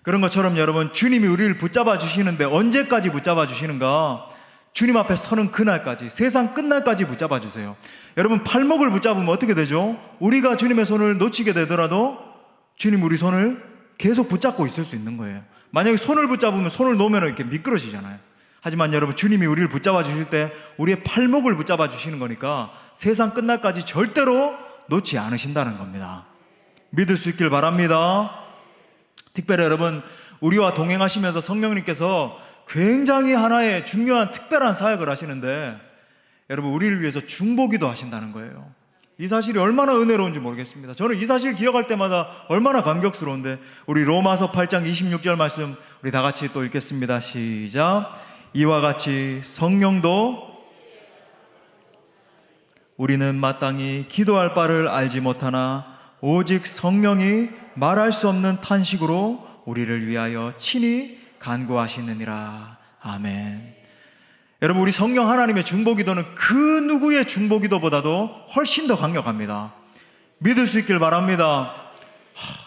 그런 것처럼 여러분, 주님이 우리를 붙잡아 주시는데 언제까지 붙잡아 주시는가? 주님 앞에 서는 그날까지, 세상 끝날까지 붙잡아 주세요. 여러분, 팔목을 붙잡으면 어떻게 되죠? 우리가 주님의 손을 놓치게 되더라도 주님 우리 손을 계속 붙잡고 있을 수 있는 거예요. 만약에 손을 붙잡으면 손을 놓으면 이렇게 미끄러지잖아요. 하지만 여러분, 주님이 우리를 붙잡아 주실 때 우리의 팔목을 붙잡아 주시는 거니까 세상 끝날까지 절대로 놓지 않으신다는 겁니다. 믿을 수 있길 바랍니다. 특별히 여러분, 우리와 동행하시면서 성령님께서 굉장히 하나의 중요한 특별한 사역을 하시는데, 여러분, 우리를 위해서 중보기도 하신다는 거예요. 이 사실이 얼마나 은혜로운지 모르겠습니다. 저는 이 사실 기억할 때마다 얼마나 감격스러운데, 우리 로마서 8장 26절 말씀 우리 다 같이 또 읽겠습니다. 시작. 이와 같이 성령도 우리는 마땅히 기도할 바를 알지 못하나 오직 성령이 말할 수 없는 탄식으로 우리를 위하여 친히 간구하시느니라. 아멘. 여러분, 우리 성령 하나님의 중보기도는 그 누구의 중보기도보다도 훨씬 더 강력합니다. 믿을 수 있길 바랍니다.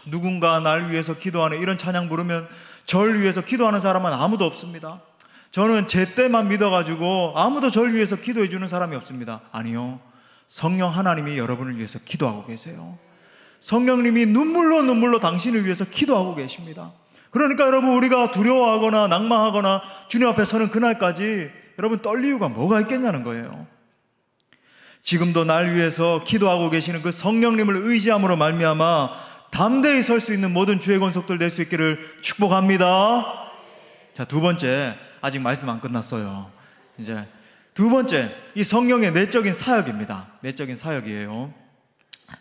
누군가 날 위해서 기도하는 이런 찬양 부르면 절 위해서 기도하는 사람은 아무도 없습니다. 저는 제 때만 믿어가지고 아무도 절 위해서 기도해 주는 사람이 없습니다. 아니요, 성령 하나님이 여러분을 위해서 기도하고 계세요. 성령님이 눈물로 당신을 위해서 기도하고 계십니다. 그러니까 여러분, 우리가 두려워하거나 낙망하거나 주님 앞에 서는 그날까지 여러분 떨릴 이유가 뭐가 있겠냐는 거예요. 지금도 날 위해서 기도하고 계시는 그 성령님을 의지함으로 말미암아 담대히 설 수 있는 모든 주의 권속들 될 수 있기를 축복합니다. 자, 두 번째, 아직 말씀 안 끝났어요. 이제 두 번째, 이 성령의 내적인 사역입니다. 내적인 사역이에요.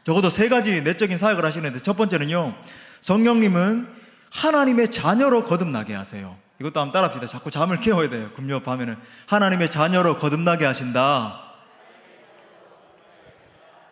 적어도 세 가지 내적인 사역을 하시는데, 첫 번째는요, 성령님은 하나님의 자녀로 거듭나게 하세요. 이것도 한번 따라합시다. 자꾸 잠을 깨워야 돼요. 금요 밤에는. 하나님의 자녀로 거듭나게 하신다.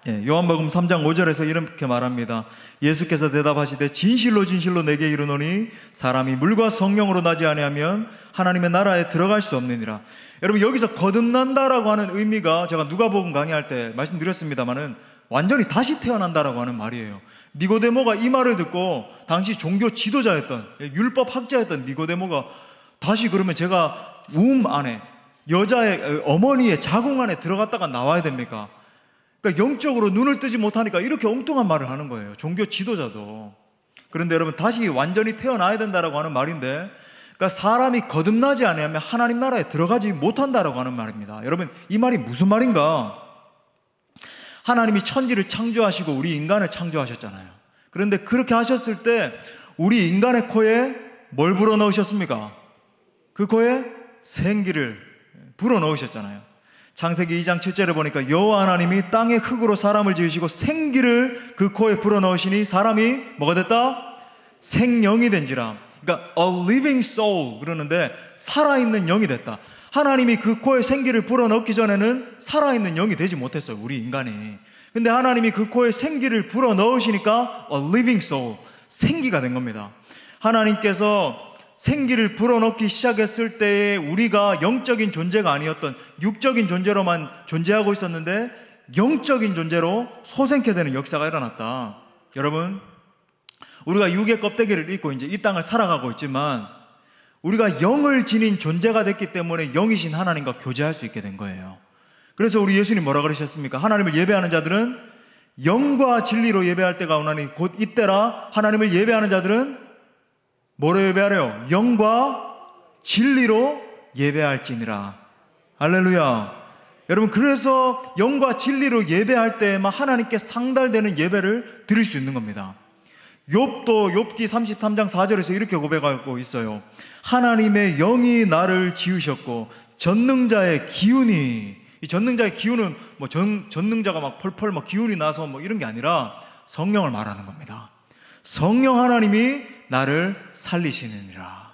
요한복음 3장 5절에서 이렇게 말합니다. 예수께서 대답하시되 진실로 진실로 내게 이르노니 사람이 물과 성령으로 나지 아니하면 하나님의 나라에 들어갈 수 없느니라. 여러분, 여기서 거듭난다라고 하는 의미가 제가 누가복음 강의할 때 말씀드렸습니다마는 완전히 다시 태어난다라고 하는 말이에요. 니고데모가 이 말을 듣고 당시 종교 지도자였던, 율법 학자였던 니고데모가 다시, 그러면 제가 움 안에, 여자의 어머니의 자궁 안에 들어갔다가 나와야 됩니까? 그러니까 영적으로 눈을 뜨지 못하니까 이렇게 엉뚱한 말을 하는 거예요. 종교 지도자도. 그런데 여러분, 다시 완전히 태어나야 된다라고 하는 말인데, 그러니까 사람이 거듭나지 않으면 하나님 나라에 들어가지 못한다라고 하는 말입니다. 여러분, 이 말이 무슨 말인가? 하나님이 천지를 창조하시고 우리 인간을 창조하셨잖아요. 그런데 그렇게 하셨을 때 우리 인간의 코에 뭘 불어넣으셨습니까? 그 코에 생기를 불어넣으셨잖아요. 창세기 2장 7절에 보니까 여호와 하나님이 땅의 흙으로 사람을 지으시고 생기를 그 코에 불어넣으시니 사람이 뭐가 됐다? 생명이 된지라. 그러니까 a living soul 그러는데 살아있는 영이 됐다. 하나님이 그 코에 생기를 불어넣기 전에는 살아있는 영이 되지 못했어요, 우리 인간이. 근데 하나님이 그 코에 생기를 불어넣으시니까 a living soul, 생기가 된 겁니다. 하나님께서 생기를 불어넣기 시작했을 때에 우리가 영적인 존재가 아니었던 육적인 존재로만 존재하고 있었는데 영적인 존재로 소생케 되는 역사가 일어났다. 여러분, 우리가 육의 껍데기를 입고 이제 이 땅을 살아가고 있지만 우리가 영을 지닌 존재가 됐기 때문에 영이신 하나님과 교제할 수 있게 된 거예요. 그래서 우리 예수님 뭐라 그러셨습니까? 하나님을 예배하는 자들은 영과 진리로 예배할 때가 오나니 곧 이때라. 하나님을 예배하는 자들은 뭐로 예배하래요? 영과 진리로 예배할지니라. 할렐루야. 여러분, 그래서 영과 진리로 예배할 때에만 하나님께 상달되는 예배를 드릴 수 있는 겁니다. 욥도 욥기 33장 4절에서 이렇게 고백하고 있어요. 하나님의 영이 나를 지으셨고 전능자의 기운이, 이 전능자의 기운은 뭐 전능자가 막 펄펄 막 기운이 나서 뭐 이런 게 아니라 성령을 말하는 겁니다. 성령 하나님이 나를 살리시느니라.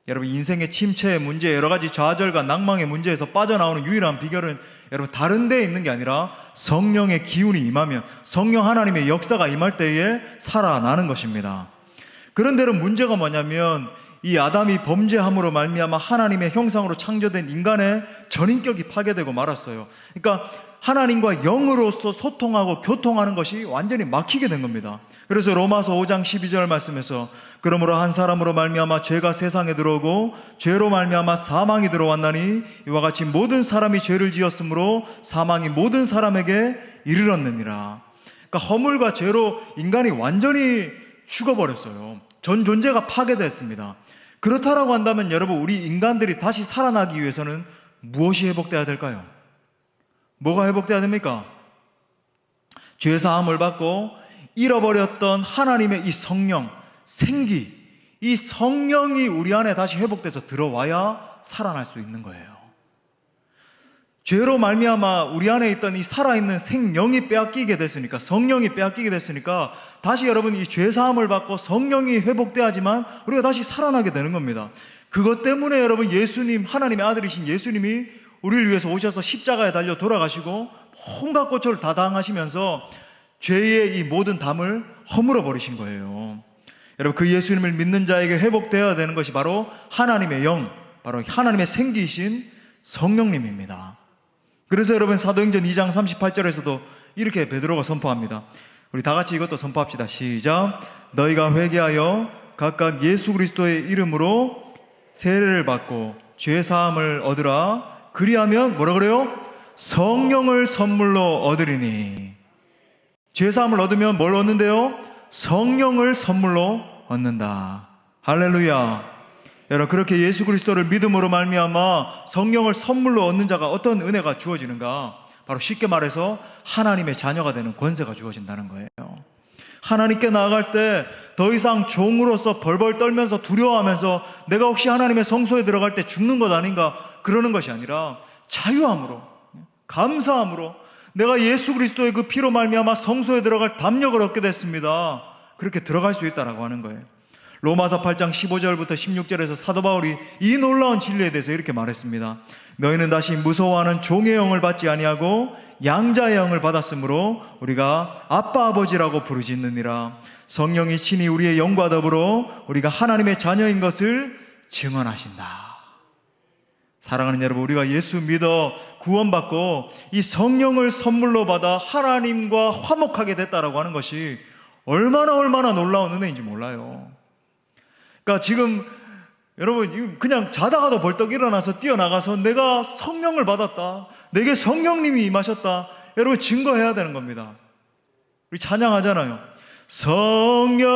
여러분, 인생의 침체의 문제, 여러 가지 좌절과 낭망의 문제에서 빠져나오는 유일한 비결은 여러분 다른 데에 있는 게 아니라 성령의 기운이 임하면, 성령 하나님의 역사가 임할 때에 살아나는 것입니다. 그런데 문제가 뭐냐면 이 아담이 범죄함으로 말미암아 하나님의 형상으로 창조된 인간의 전인격이 파괴되고 말았어요. 그러니까 하나님과 영으로서 소통하고 교통하는 것이 완전히 막히게 된 겁니다. 그래서 로마서 5장 12절 말씀에서 그러므로 한 사람으로 말미암아 죄가 세상에 들어오고 죄로 말미암아 사망이 들어왔나니 이와 같이 모든 사람이 죄를 지었으므로 사망이 모든 사람에게 이르렀느니라. 그러니까 허물과 죄로 인간이 완전히 죽어버렸어요. 전 존재가 파괴됐습니다. 그렇다라고 한다면 여러분, 우리 인간들이 다시 살아나기 위해서는 무엇이 회복돼야 될까요? 뭐가 회복돼야 됩니까? 죄사함을 받고 잃어버렸던 하나님의 이 성령, 생기, 이 성령이 우리 안에 다시 회복돼서 들어와야 살아날 수 있는 거예요. 죄로 말미암아 우리 안에 있던 이 살아있는 생명이 빼앗기게 됐으니까, 성령이 빼앗기게 됐으니까 다시 여러분 이 죄사함을 받고 성령이 회복돼야지만 우리가 다시 살아나게 되는 겁니다. 그것 때문에 여러분, 예수님, 하나님의 아들이신 예수님이 우리를 위해서 오셔서 십자가에 달려 돌아가시고 온갖 고초를 다 당하시면서 죄의 이 모든 담을 허물어 버리신 거예요. 여러분, 그 예수님을 믿는 자에게 회복되어야 되는 것이 바로 하나님의 영, 바로 하나님의 생기이신 성령님입니다. 그래서 여러분, 사도행전 2장 38절에서도 이렇게 베드로가 선포합니다. 우리 다 같이 이것도 선포합시다. 시작. 너희가 회개하여 각각 예수 그리스도의 이름으로 세례를 받고 죄 사함을 얻으라. 그리하면 뭐라 그래요? 성령을 선물로 얻으리니. 죄 사함을 얻으면 뭘 얻는데요? 성령을 선물로 얻는다. 할렐루야. 여러분, 그렇게 예수 그리스도를 믿음으로 말미암아 성령을 선물로 얻는 자가 어떤 은혜가 주어지는가? 바로 쉽게 말해서 하나님의 자녀가 되는 권세가 주어진다는 거예요. 하나님께 나아갈 때 더 이상 종으로서 벌벌 떨면서 두려워하면서 내가 혹시 하나님의 성소에 들어갈 때 죽는 것 아닌가 그러는 것이 아니라 자유함으로, 감사함으로 내가 예수 그리스도의 그 피로 말미암아 성소에 들어갈 담력을 얻게 됐습니다. 그렇게 들어갈 수 있다라고 하는 거예요. 로마서 8장 15절부터 16절에서 사도 바울이 이 놀라운 진리에 대해서 이렇게 말했습니다. 너희는 다시 무서워하는 종의 영을 받지 아니하고 양자의 영을 받았으므로 우리가 아빠 아버지라고 부르짖느니라. 성령이 친히 우리의 영과 더불어 우리가 하나님의 자녀인 것을 증언하신다. 사랑하는 여러분, 우리가 예수 믿어 구원받고 이 성령을 선물로 받아 하나님과 화목하게 됐다라고 하는 것이 얼마나 놀라운 은혜인지 몰라요. 그러니까 지금 여러분, 그냥 자다가도 벌떡 일어나서 뛰어나가서 내가 성령을 받았다, 내게 성령님이 임하셨다, 여러분 증거해야 되는 겁니다. 우리 찬양하잖아요. 성령이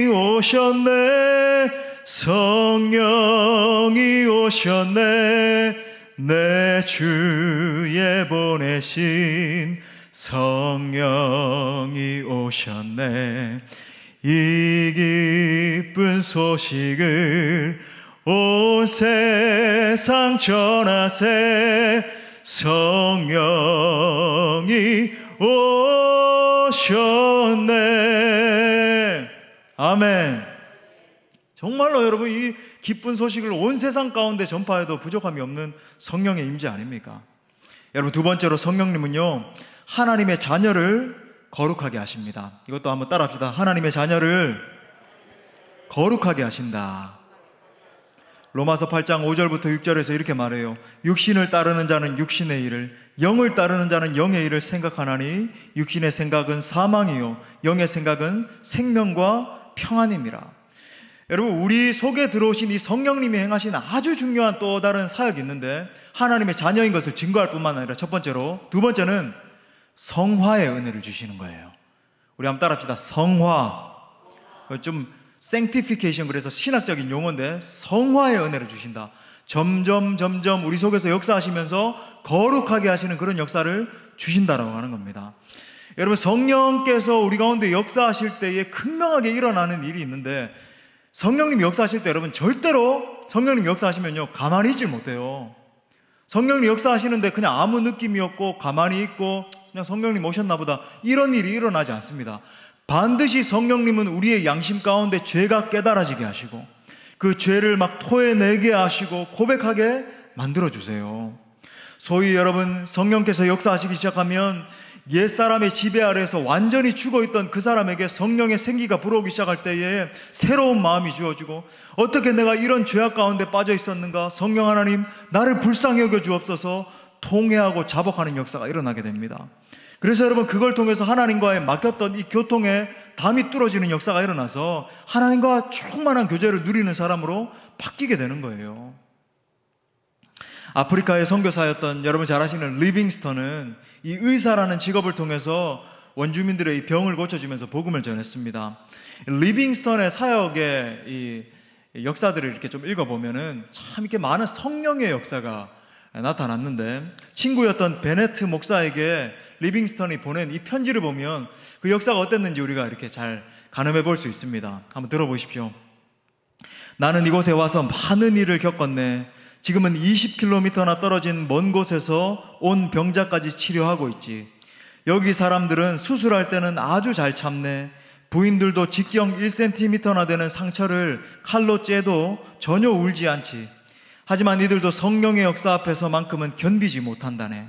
오셨네, 성령이 오셨네, 내 주에 보내신 성령이 오셨네. 이 기쁜 소식을 온 세상 전하세. 성령이 오셨네. 아멘. 정말로 여러분, 이 기쁜 소식을 온 세상 가운데 전파해도 부족함이 없는 성령의 임재 아닙니까? 여러분, 두 번째로 성령님은요, 하나님의 자녀를 거룩하게 하십니다. 이것도 한번 따라합시다. 하나님의 자녀를 거룩하게 하신다. 로마서 8장 5절부터 6절에서 이렇게 말해요. 육신을 따르는 자는 육신의 일을, 영을 따르는 자는 영의 일을 생각하나니 육신의 생각은 사망이요 영의 생각은 생명과 평안이니라. 여러분, 우리 속에 들어오신 이 성령님이 행하신 아주 중요한 또 다른 사역이 있는데, 하나님의 자녀인 것을 증거할 뿐만 아니라 첫 번째로, 두 번째는 성화의 은혜를 주시는 거예요. 우리 한번 따라합시다. 성화. 좀 sanctification, 그래서 신학적인 용어인데 성화의 은혜를 주신다. 점점 우리 속에서 역사하시면서 거룩하게 하시는 그런 역사를 주신다라고 하는 겁니다. 여러분, 성령께서 우리 가운데 역사하실 때에 극명하게 일어나는 일이 있는데, 성령님 역사하실 때 여러분, 절대로 성령님 역사하시면요 가만히 있질 못해요. 성령님 역사하시는데 그냥 아무 느낌이 없고 가만히 있고 그냥 성령님 오셨나 보다, 이런 일이 일어나지 않습니다. 반드시 성령님은 우리의 양심 가운데 죄가 깨달아지게 하시고 그 죄를 막 토해내게 하시고 고백하게 만들어주세요. 소위 여러분, 성령께서 역사하시기 시작하면 옛사람의 지배 아래에서 완전히 죽어있던 그 사람에게 성령의 생기가 불어오기 시작할 때에 새로운 마음이 주어지고, 어떻게 내가 이런 죄악 가운데 빠져 있었는가, 성령 하나님 나를 불쌍히 여겨 주옵소서, 통회하고 자복하는 역사가 일어나게 됩니다. 그래서 여러분, 그걸 통해서 하나님과의 막혔던 이 교통의 담이 뚫어지는 역사가 일어나서 하나님과 충만한 교제를 누리는 사람으로 바뀌게 되는 거예요. 아프리카의 선교사였던 여러분 잘 아시는 리빙스턴은 이 의사라는 직업을 통해서 원주민들의 이 병을 고쳐주면서 복음을 전했습니다. 리빙스턴의 사역의 이 역사들을 이렇게 좀 읽어보면은 참 이렇게 많은 성령의 역사가 나타났는데, 친구였던 베네트 목사에게 리빙스턴이 보낸 이 편지를 보면 그 역사가 어땠는지 우리가 이렇게 잘 가늠해 볼 수 있습니다. 한번 들어보십시오. 나는 이곳에 와서 많은 일을 겪었네. 지금은 20km나 떨어진 먼 곳에서 온 병자까지 치료하고 있지. 여기 사람들은 수술할 때는 아주 잘 참네. 부인들도 직경 1cm나 되는 상처를 칼로 째도 전혀 울지 않지. 하지만 이들도 성령의 역사 앞에서만큼은 견디지 못한다네.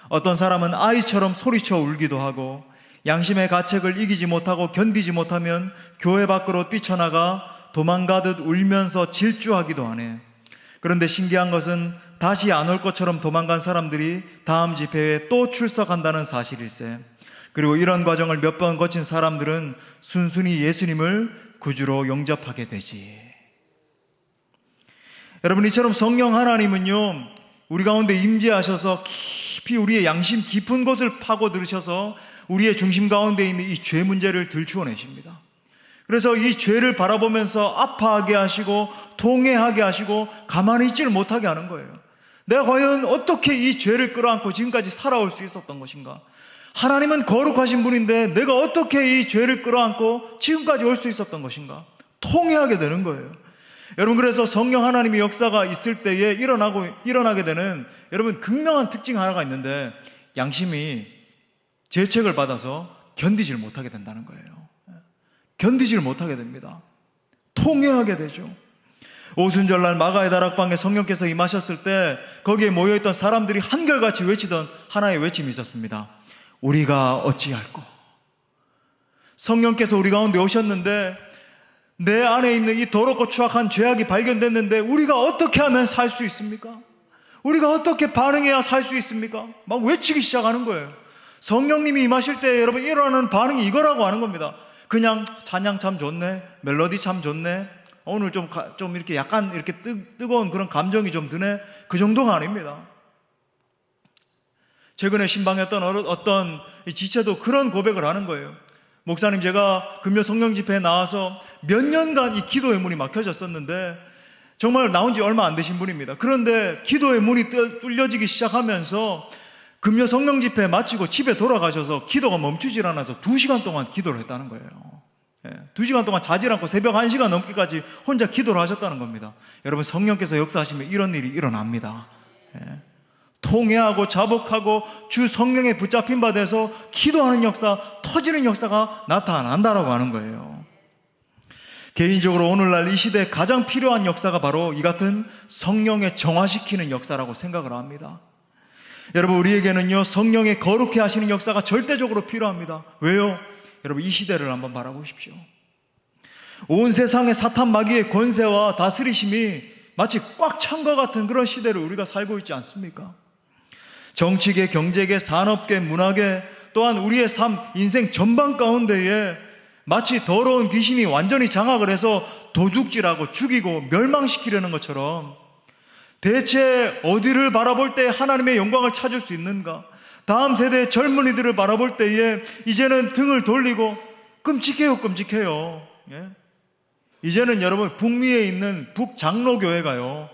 어떤 사람은 아이처럼 소리쳐 울기도 하고, 양심의 가책을 이기지 못하고 견디지 못하면 교회 밖으로 뛰쳐나가 도망가듯 울면서 질주하기도 하네. 그런데 신기한 것은 다시 안 올 것처럼 도망간 사람들이 다음 집회에 또 출석한다는 사실일세. 그리고 이런 과정을 몇 번 거친 사람들은 순순히 예수님을 구주로 영접하게 되지. 여러분, 이처럼 성령 하나님은요, 우리 가운데 임재하셔서 깊이 우리의 양심 깊은 곳을 파고들으셔서 우리의 중심 가운데 있는 이 죄 문제를 들추어내십니다. 그래서 이 죄를 바라보면서 아파하게 하시고 통회하게 하시고 가만히 있지를 못하게 하는 거예요. 내가 과연 어떻게 이 죄를 끌어안고 지금까지 살아올 수 있었던 것인가? 하나님은 거룩하신 분인데 내가 어떻게 이 죄를 끌어안고 지금까지 올 수 있었던 것인가? 통회하게 되는 거예요. 여러분, 그래서 성령 하나님의 역사가 있을 때에 일어나게 되는, 여러분, 극명한 특징 하나가 있는데, 양심이 죄책을 받아서 견디질 못하게 된다는 거예요. 견디질 못하게 됩니다. 통회하게 되죠. 오순절날 마가의 다락방에 성령께서 임하셨을 때 거기에 모여있던 사람들이 한결같이 외치던 하나의 외침이 있었습니다. 우리가 어찌할꼬? 성령께서 우리 가운데 오셨는데 내 안에 있는 이 더럽고 추악한 죄악이 발견됐는데 우리가 어떻게 하면 살 수 있습니까? 우리가 어떻게 반응해야 살 수 있습니까? 막 외치기 시작하는 거예요. 성령님이 임하실 때 여러분 일어나는 반응이 이거라고 하는 겁니다. 그냥 찬양 참 좋네, 멜로디 참 좋네, 오늘 좀 이렇게 약간 이렇게 뜨거운 그런 감정이 좀 드네, 그 정도가 아닙니다. 최근에 신방했던 어떤 지체도 그런 고백을 하는 거예요. 목사님, 제가 금요 성령 집회에 나와서 몇 년간 이 기도의 문이 막혀졌었는데 정말 나온 지 얼마 안 되신 분입니다. 그런데 기도의 문이 뚫려지기 시작하면서 금요 성령 집회 마치고 집에 돌아가셔서 기도가 멈추질 않아서 2시간 동안 기도를 했다는 거예요. 2시간 동안 자질 않고 새벽 1시간 넘기까지 혼자 기도를 하셨다는 겁니다. 여러분, 성령께서 역사하시면 이런 일이 일어납니다. 통회하고 자복하고 주 성령에 붙잡힌 바 돼서 기도하는 역사, 터지는 역사가 나타난다라고 하는 거예요. 개인적으로 오늘날 이 시대에 가장 필요한 역사가 바로 이 같은 성령의 정화시키는 역사라고 생각을 합니다. 여러분, 우리에게는요 성령의 거룩해 하시는 역사가 절대적으로 필요합니다. 왜요? 여러분, 이 시대를 한번 바라보십시오. 온 세상의 사탄 마귀의 권세와 다스리심이 마치 꽉 찬 것 같은 그런 시대를 우리가 살고 있지 않습니까? 정치계, 경제계, 산업계, 문화계, 또한 우리의 삶, 인생 전반 가운데에 마치 더러운 귀신이 완전히 장악을 해서 도둑질하고 죽이고 멸망시키려는 것처럼, 대체 어디를 바라볼 때 하나님의 영광을 찾을 수 있는가? 다음 세대의 젊은이들을 바라볼 때에 이제는 등을 돌리고 끔찍해요. 이제는 여러분, 북미에 있는 북장로교회가요,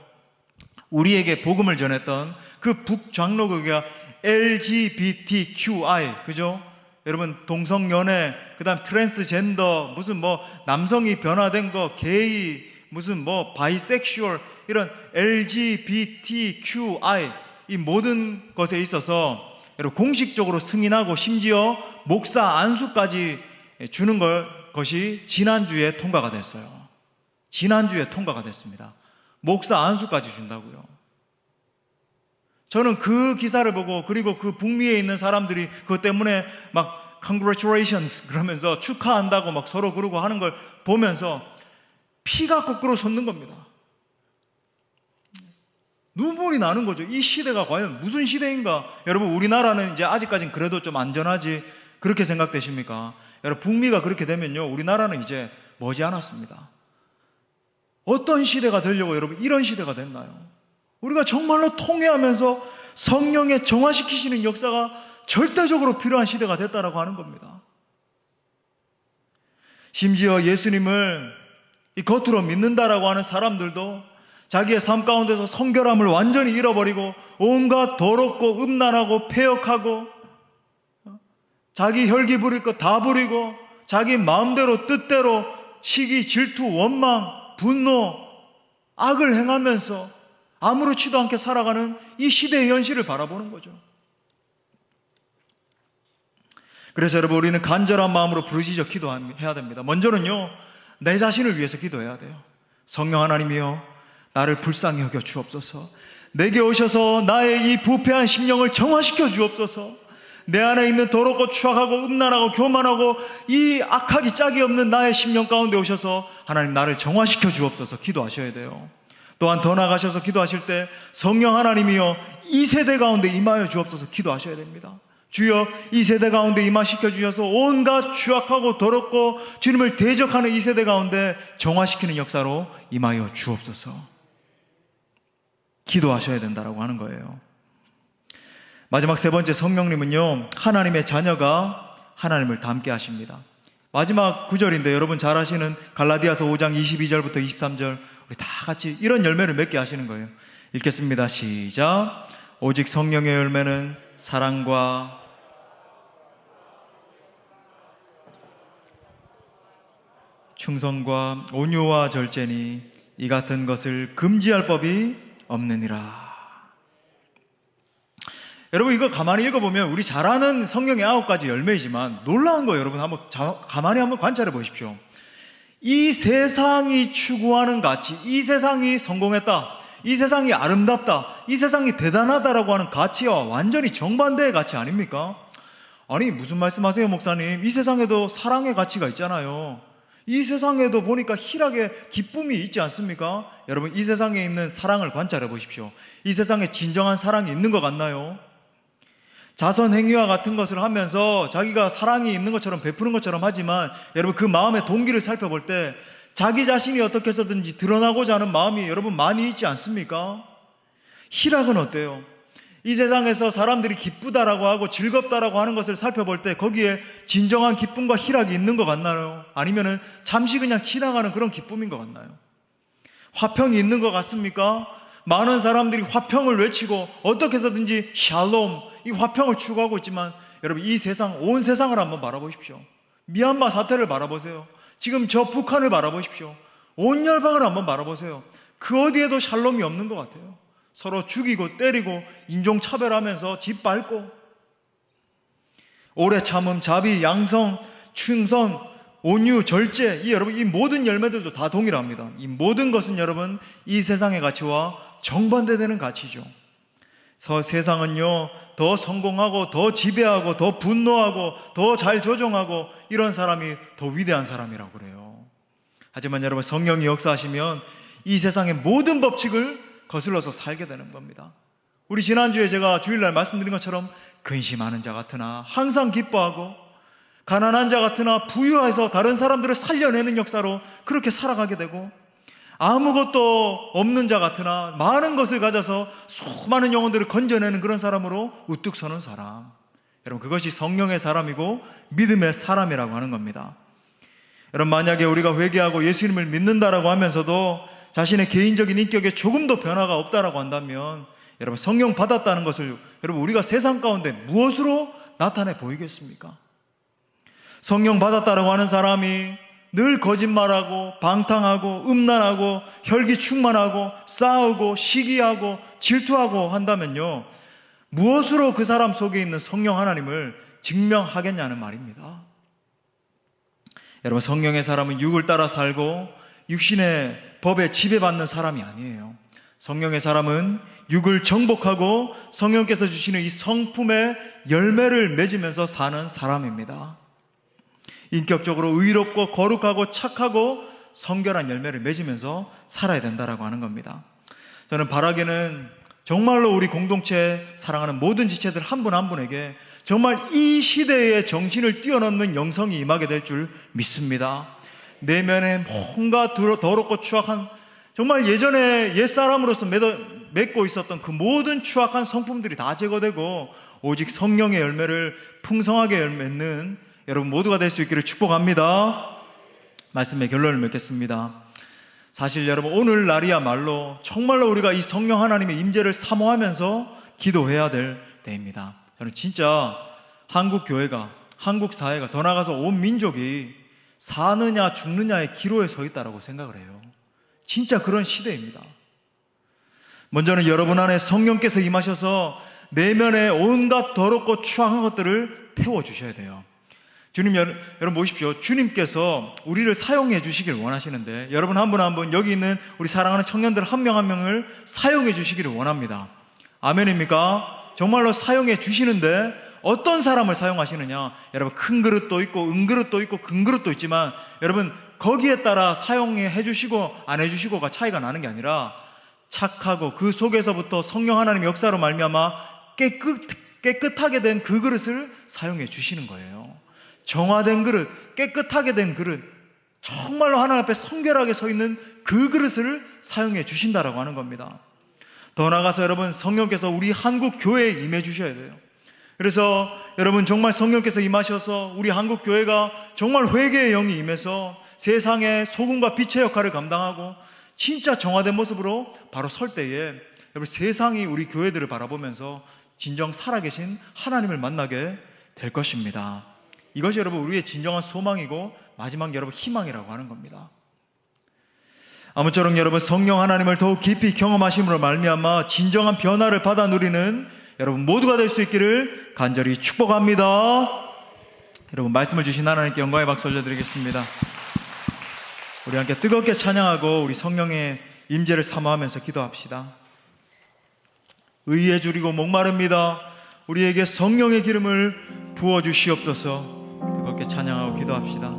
우리에게 복음을 전했던 그 북장로교회가 LGBTQI, 그죠? 여러분, 동성연애, 그 다음 트랜스젠더, 무슨 남성이 변화된 거, 게이, 무슨 바이섹슈얼, 이런 LGBTQI, 이 모든 것에 있어서 여러분 공식적으로 승인하고 심지어 목사 안수까지 주는 것이 지난주에 통과가 됐어요. 지난주에 통과가 됐습니다. 목사 안수까지 준다고요. 저는 그 기사를 보고, 그리고 그 북미에 있는 사람들이 그것 때문에 막 congratulations 그러면서 축하한다고 막 서로 그러고 하는 걸 보면서 피가 거꾸로 솟는 겁니다. 눈물이 나는 거죠. 이 시대가 과연 무슨 시대인가? 여러분, 우리나라는 이제 아직까지는 그래도 좀 안전하지, 그렇게 생각되십니까? 여러분, 북미가 그렇게 되면요, 우리나라는 이제 머지않았습니다. 어떤 시대가 되려고 여러분 이런 시대가 됐나요? 우리가 정말로 통회하면서 성령의 정화시키시는 역사가 절대적으로 필요한 시대가 됐다라고 하는 겁니다. 심지어 예수님을 이 겉으로 믿는다라고 하는 사람들도 자기의 삶 가운데서 성결함을 완전히 잃어버리고 온갖 더럽고 음란하고 패역하고 자기 혈기 부릴 것 다 부리고 자기 마음대로 뜻대로 시기, 질투, 원망, 분노, 악을 행하면서 아무렇지도 않게 살아가는 이 시대의 현실을 바라보는 거죠. 그래서 여러분, 우리는 간절한 마음으로 부르짖어 기도해야 됩니다. 먼저는요, 내 자신을 위해서 기도해야 돼요. 성령 하나님이여, 나를 불쌍히 여겨 주옵소서. 내게 오셔서 나의 이 부패한 심령을 정화시켜 주옵소서. 내 안에 있는 더럽고 추악하고 음란하고 교만하고 이 악하기 짝이 없는 나의 심령 가운데 오셔서 하나님 나를 정화시켜 주옵소서 기도하셔야 돼요. 또한 더 나아가셔서 기도하실 때 성령 하나님이여 이 세대 가운데 임하여 주옵소서 기도하셔야 됩니다. 주여 이 세대 가운데 임하시켜 주셔서 온갖 추악하고 더럽고 주님을 대적하는 이 세대 가운데 정화시키는 역사로 임하여 주옵소서 기도하셔야 된다라고 하는 거예요. 마지막 세 번째, 성령님은요, 하나님의 자녀가 하나님을 닮게 하십니다. 마지막 구절인데 여러분 잘 아시는 갈라디아서 5장 22절부터 23절 우리 다 같이 이런 열매를 맺게 하시는 거예요. 읽겠습니다. 시작. 오직 성령의 열매는 사랑과 충성과 온유와 절제니 이 같은 것을 금지할 법이 없느니라. 여러분, 이거 가만히 읽어보면 우리 잘 아는 성령의 9가지 열매이지만 놀라운 거 여러분 가만히 한번 관찰해 보십시오. 이 세상이 추구하는 가치, 이 세상이 성공했다, 이 세상이 아름답다, 이 세상이 대단하다라고 하는 가치와 완전히 정반대의 가치 아닙니까? 아니, 무슨 말씀하세요, 목사님? 이 세상에도 사랑의 가치가 있잖아요. 이 세상에도 보니까 희락의 기쁨이 있지 않습니까? 여러분, 이 세상에 있는 사랑을 관찰해 보십시오. 이 세상에 진정한 사랑이 있는 것 같나요? 자선 행위와 같은 것을 하면서 자기가 사랑이 있는 것처럼 베푸는 것처럼 하지만 여러분, 그 마음의 동기를 살펴볼 때 자기 자신이 어떻게 해서든지 드러나고자 하는 마음이 여러분 많이 있지 않습니까? 희락은 어때요? 이 세상에서 사람들이 기쁘다라고 하고 즐겁다라고 하는 것을 살펴볼 때 거기에 진정한 기쁨과 희락이 있는 것 같나요? 아니면은 잠시 그냥 지나가는 그런 기쁨인 것 같나요? 화평이 있는 것 같습니까? 많은 사람들이 화평을 외치고 어떻게 해서든지 샬롬, 이 화평을 추구하고 있지만 여러분, 이 세상, 온 세상을 한번 바라보십시오. 미얀마 사태를 바라보세요. 지금 저 북한을 바라보십시오. 온 열방을 한번 바라보세요. 그 어디에도 샬롬이 없는 것 같아요. 서로 죽이고 때리고 인종차별하면서 짓밟고 오래 참음, 자비, 양성, 충성, 온유, 절제, 여러분 이 모든 열매들도 다 동일합니다. 이 모든 것은 여러분 이 세상의 가치와 정반대되는 가치죠. 세상은요, 더 성공하고 더 지배하고 더 분노하고 더 잘 조종하고 이런 사람이 더 위대한 사람이라고 그래요. 하지만 여러분, 성령이 역사하시면 이 세상의 모든 법칙을 거슬러서 살게 되는 겁니다. 우리 지난주에 제가 주일날 말씀드린 것처럼 근심하는 자 같으나 항상 기뻐하고 가난한 자 같으나 부유해서 다른 사람들을 살려내는 역사로 그렇게 살아가게 되고, 아무것도 없는 자 같으나 많은 것을 가져서 수많은 영혼들을 건져내는 그런 사람으로 우뚝 서는 사람, 여러분 그것이 성령의 사람이고 믿음의 사람이라고 하는 겁니다. 여러분, 만약에 우리가 회개하고 예수님을 믿는다라고 하면서도 자신의 개인적인 인격에 조금도 변화가 없다라고 한다면 여러분, 성령 받았다는 것을 여러분 우리가 세상 가운데 무엇으로 나타내 보이겠습니까? 성령 받았다라고 하는 사람이 늘 거짓말하고 방탕하고 음란하고 혈기 충만하고 싸우고 시기하고 질투하고 한다면요, 무엇으로 그 사람 속에 있는 성령 하나님을 증명하겠냐는 말입니다. 여러분, 성령의 사람은 육을 따라 살고 육신의 법에 지배받는 사람이 아니에요. 성령의 사람은 육을 정복하고 성령께서 주시는 이 성품의 열매를 맺으면서 사는 사람입니다. 인격적으로 의롭고 거룩하고 착하고 성결한 열매를 맺으면서 살아야 된다라고 하는 겁니다. 저는 바라기는 정말로 우리 공동체 사랑하는 모든 지체들 한 분 한 분에게 정말 이 시대의 정신을 뛰어넘는 영성이 임하게 될 줄 믿습니다. 내면에 뭔가 더럽고 추악한, 정말 예전에 옛사람으로서 맺고 있었던 그 모든 추악한 성품들이 다 제거되고 오직 성령의 열매를 풍성하게 맺는 여러분 모두가 될 수 있기를 축복합니다. 말씀의 결론을 맺겠습니다. 사실 여러분 오늘날이야말로 정말로 우리가 이 성령 하나님의 임재를 사모하면서 기도해야 될 때입니다. 저는 진짜 한국 교회가, 한국 사회가, 더 나아가서 온 민족이 사느냐 죽느냐의 기로에 서 있다고 생각을 해요. 진짜 그런 시대입니다. 먼저는 여러분 안에 성령께서 임하셔서 내면에 온갖 더럽고 추악한 것들을 태워주셔야 돼요. 주님, 여러분 보십시오. 주님께서 우리를 사용해 주시길 원하시는데 여러분 한 분 한 분 여기 있는 우리 사랑하는 청년들 한 명 한 명을 사용해 주시기를 원합니다. 아멘입니까? 정말로 사용해 주시는데 어떤 사람을 사용하시느냐? 여러분 큰 그릇도 있고 은그릇도 있고 금그릇도 있지만 여러분 거기에 따라 사용해 주시고 안 해주시고가 차이가 나는 게 아니라 착하고 그 속에서부터 성령 하나님의 역사로 말미암아 깨끗하게 된 그 그릇을 사용해 주시는 거예요. 정화된 그릇, 깨끗하게 된 그릇, 정말로 하나님 앞에 성결하게 서 있는 그 그릇을 사용해 주신다라고 하는 겁니다. 더 나아가서 여러분 성령께서 우리 한국 교회에 임해 주셔야 돼요. 그래서 여러분 정말 성령께서 임하셔서 우리 한국 교회가 정말 회개의 영이 임해서 세상의 소금과 빛의 역할을 감당하고 진짜 정화된 모습으로 바로 설 때에 여러분 세상이 우리 교회들을 바라보면서 진정 살아계신 하나님을 만나게 될 것입니다. 이것이 여러분 우리의 진정한 소망이고 마지막 여러분 희망이라고 하는 겁니다. 아무쪼록 여러분 성령 하나님을 더욱 깊이 경험하심으로 말미암아 진정한 변화를 받아 누리는 여러분 모두가 될 수 있기를 간절히 축복합니다. 여러분 말씀을 주신 하나님께 영광의 박수 올려드리겠습니다. 우리 함께 뜨겁게 찬양하고 우리 성령의 임재를 사모하면서 기도합시다. 의에 줄이고 목마릅니다. 우리에게 성령의 기름을 부어주시옵소서. 뜨겁게 찬양하고 기도합시다.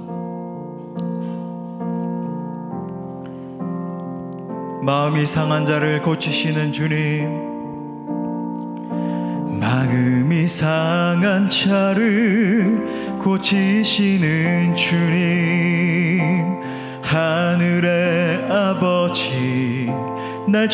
마음이 상한 자를 고치시는 주님, 마음이 상한 자를 고치시는 주님, 하늘의 아버지 날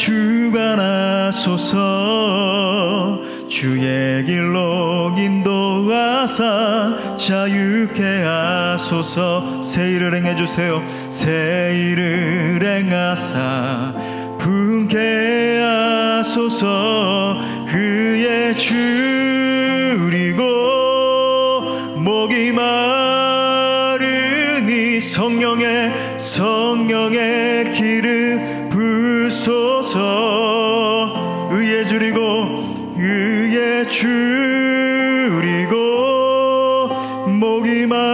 주관하소서. 주의 길로 인도하사 자유케 하소서. 새 일을 행해주세요. 새 일을 행하사 분케 하소서. 그의 줄이고 목이 마르니 성령의 기름 부소서. 의에 줄이고 목이 마르니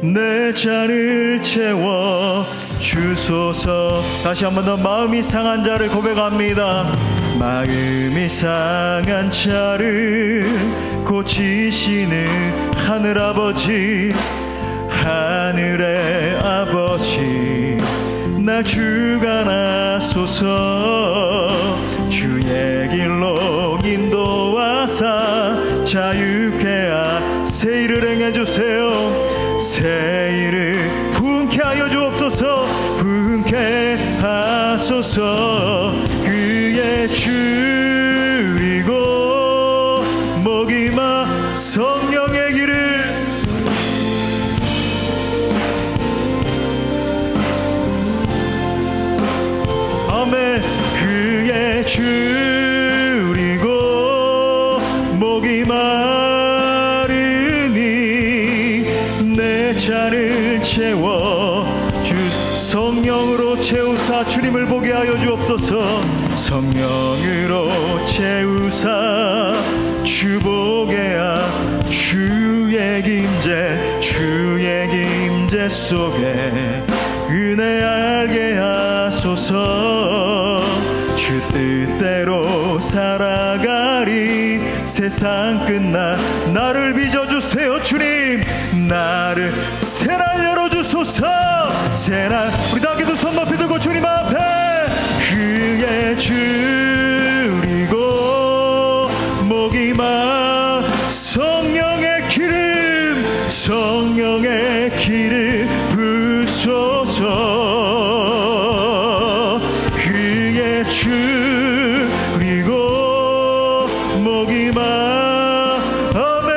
내 잔을 채워 주소서. 다시 한 번 더 마음이 상한 자를 고백합니다. 마음이 상한 자를 고치시는 하늘아버지, 하늘의 아버지 날 주관하소서. 주의 길로 인도하사 자유케 하소서. 새 일을 행해주세요. 새 일을 분케 하여 주옵소서. 분케 하소서. 그의 줄이고 목이 마 성령의 길을 아멘. 그의 줄이고 목이 마르니 내 잔을 채워 주 성령으로 채우사 주님을 보게 하여 주옵소서. 성령으로 채우사 주 보게 하 주의 김제 속에 은혜 알게 하소서. 주 뜻대로 살아가리. 세상 끝나 나를 빚어주세요. 주님 나를 새날 열어주소서. 새날 우리 다 함께 두 손 높이 들고 주님 앞에 그의 줄이고 목이 마 성령의 기름 부소서. 줄이고 목이 아멘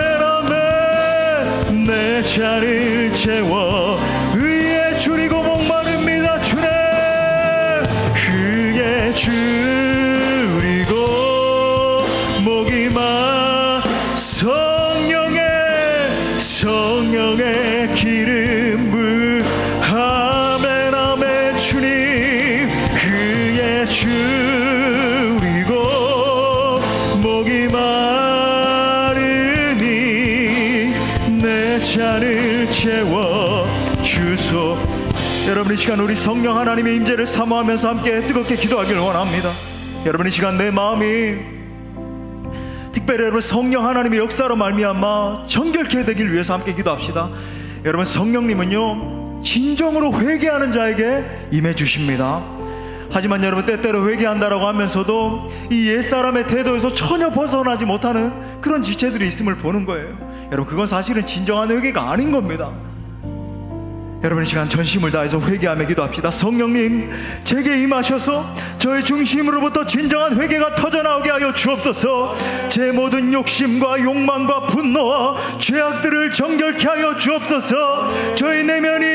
내 잔을 채워 의에 줄이고 목마릅니다 주님 그에 줄이고 목이 성령의 기름 부으 아멘 아멘 주님 그에 줄이고 목이 마르니 내 잔을 채워 주소. 여러분 이 시간 우리 성령 하나님의 임재를 사모하면서 함께 뜨겁게 기도하기를 원합니다. 여러분 이 시간 내 마음이 특별히 여러분 성령 하나님의 역사로 말미암아 정결케 되길 위해서 함께 기도합시다. 여러분 성령님은요 진정으로 회개하는 자에게 임해 주십니다. 하지만 여러분 때때로 회개한다라고 하면서도 이 옛사람의 태도에서 전혀 벗어나지 못하는 그런 지체들이 있음을 보는 거예요. 여러분 그건 사실은 진정한 회개가 아닌 겁니다. 여러분 이 시간 전심을 다해서 회개하며 기도합시다. 성령님 제게 임하셔서 저의 중심으로부터 진정한 회개가 터져나오게 하여 주옵소서. 제 모든 욕심과 욕망과 분노와 죄악들을 정결케 하여 주옵소서. 저희 내면이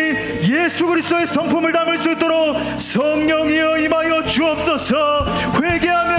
예수 그리스도의 성품을 담을 수 있도록 성령이여 임하여 주옵소서. 회개하며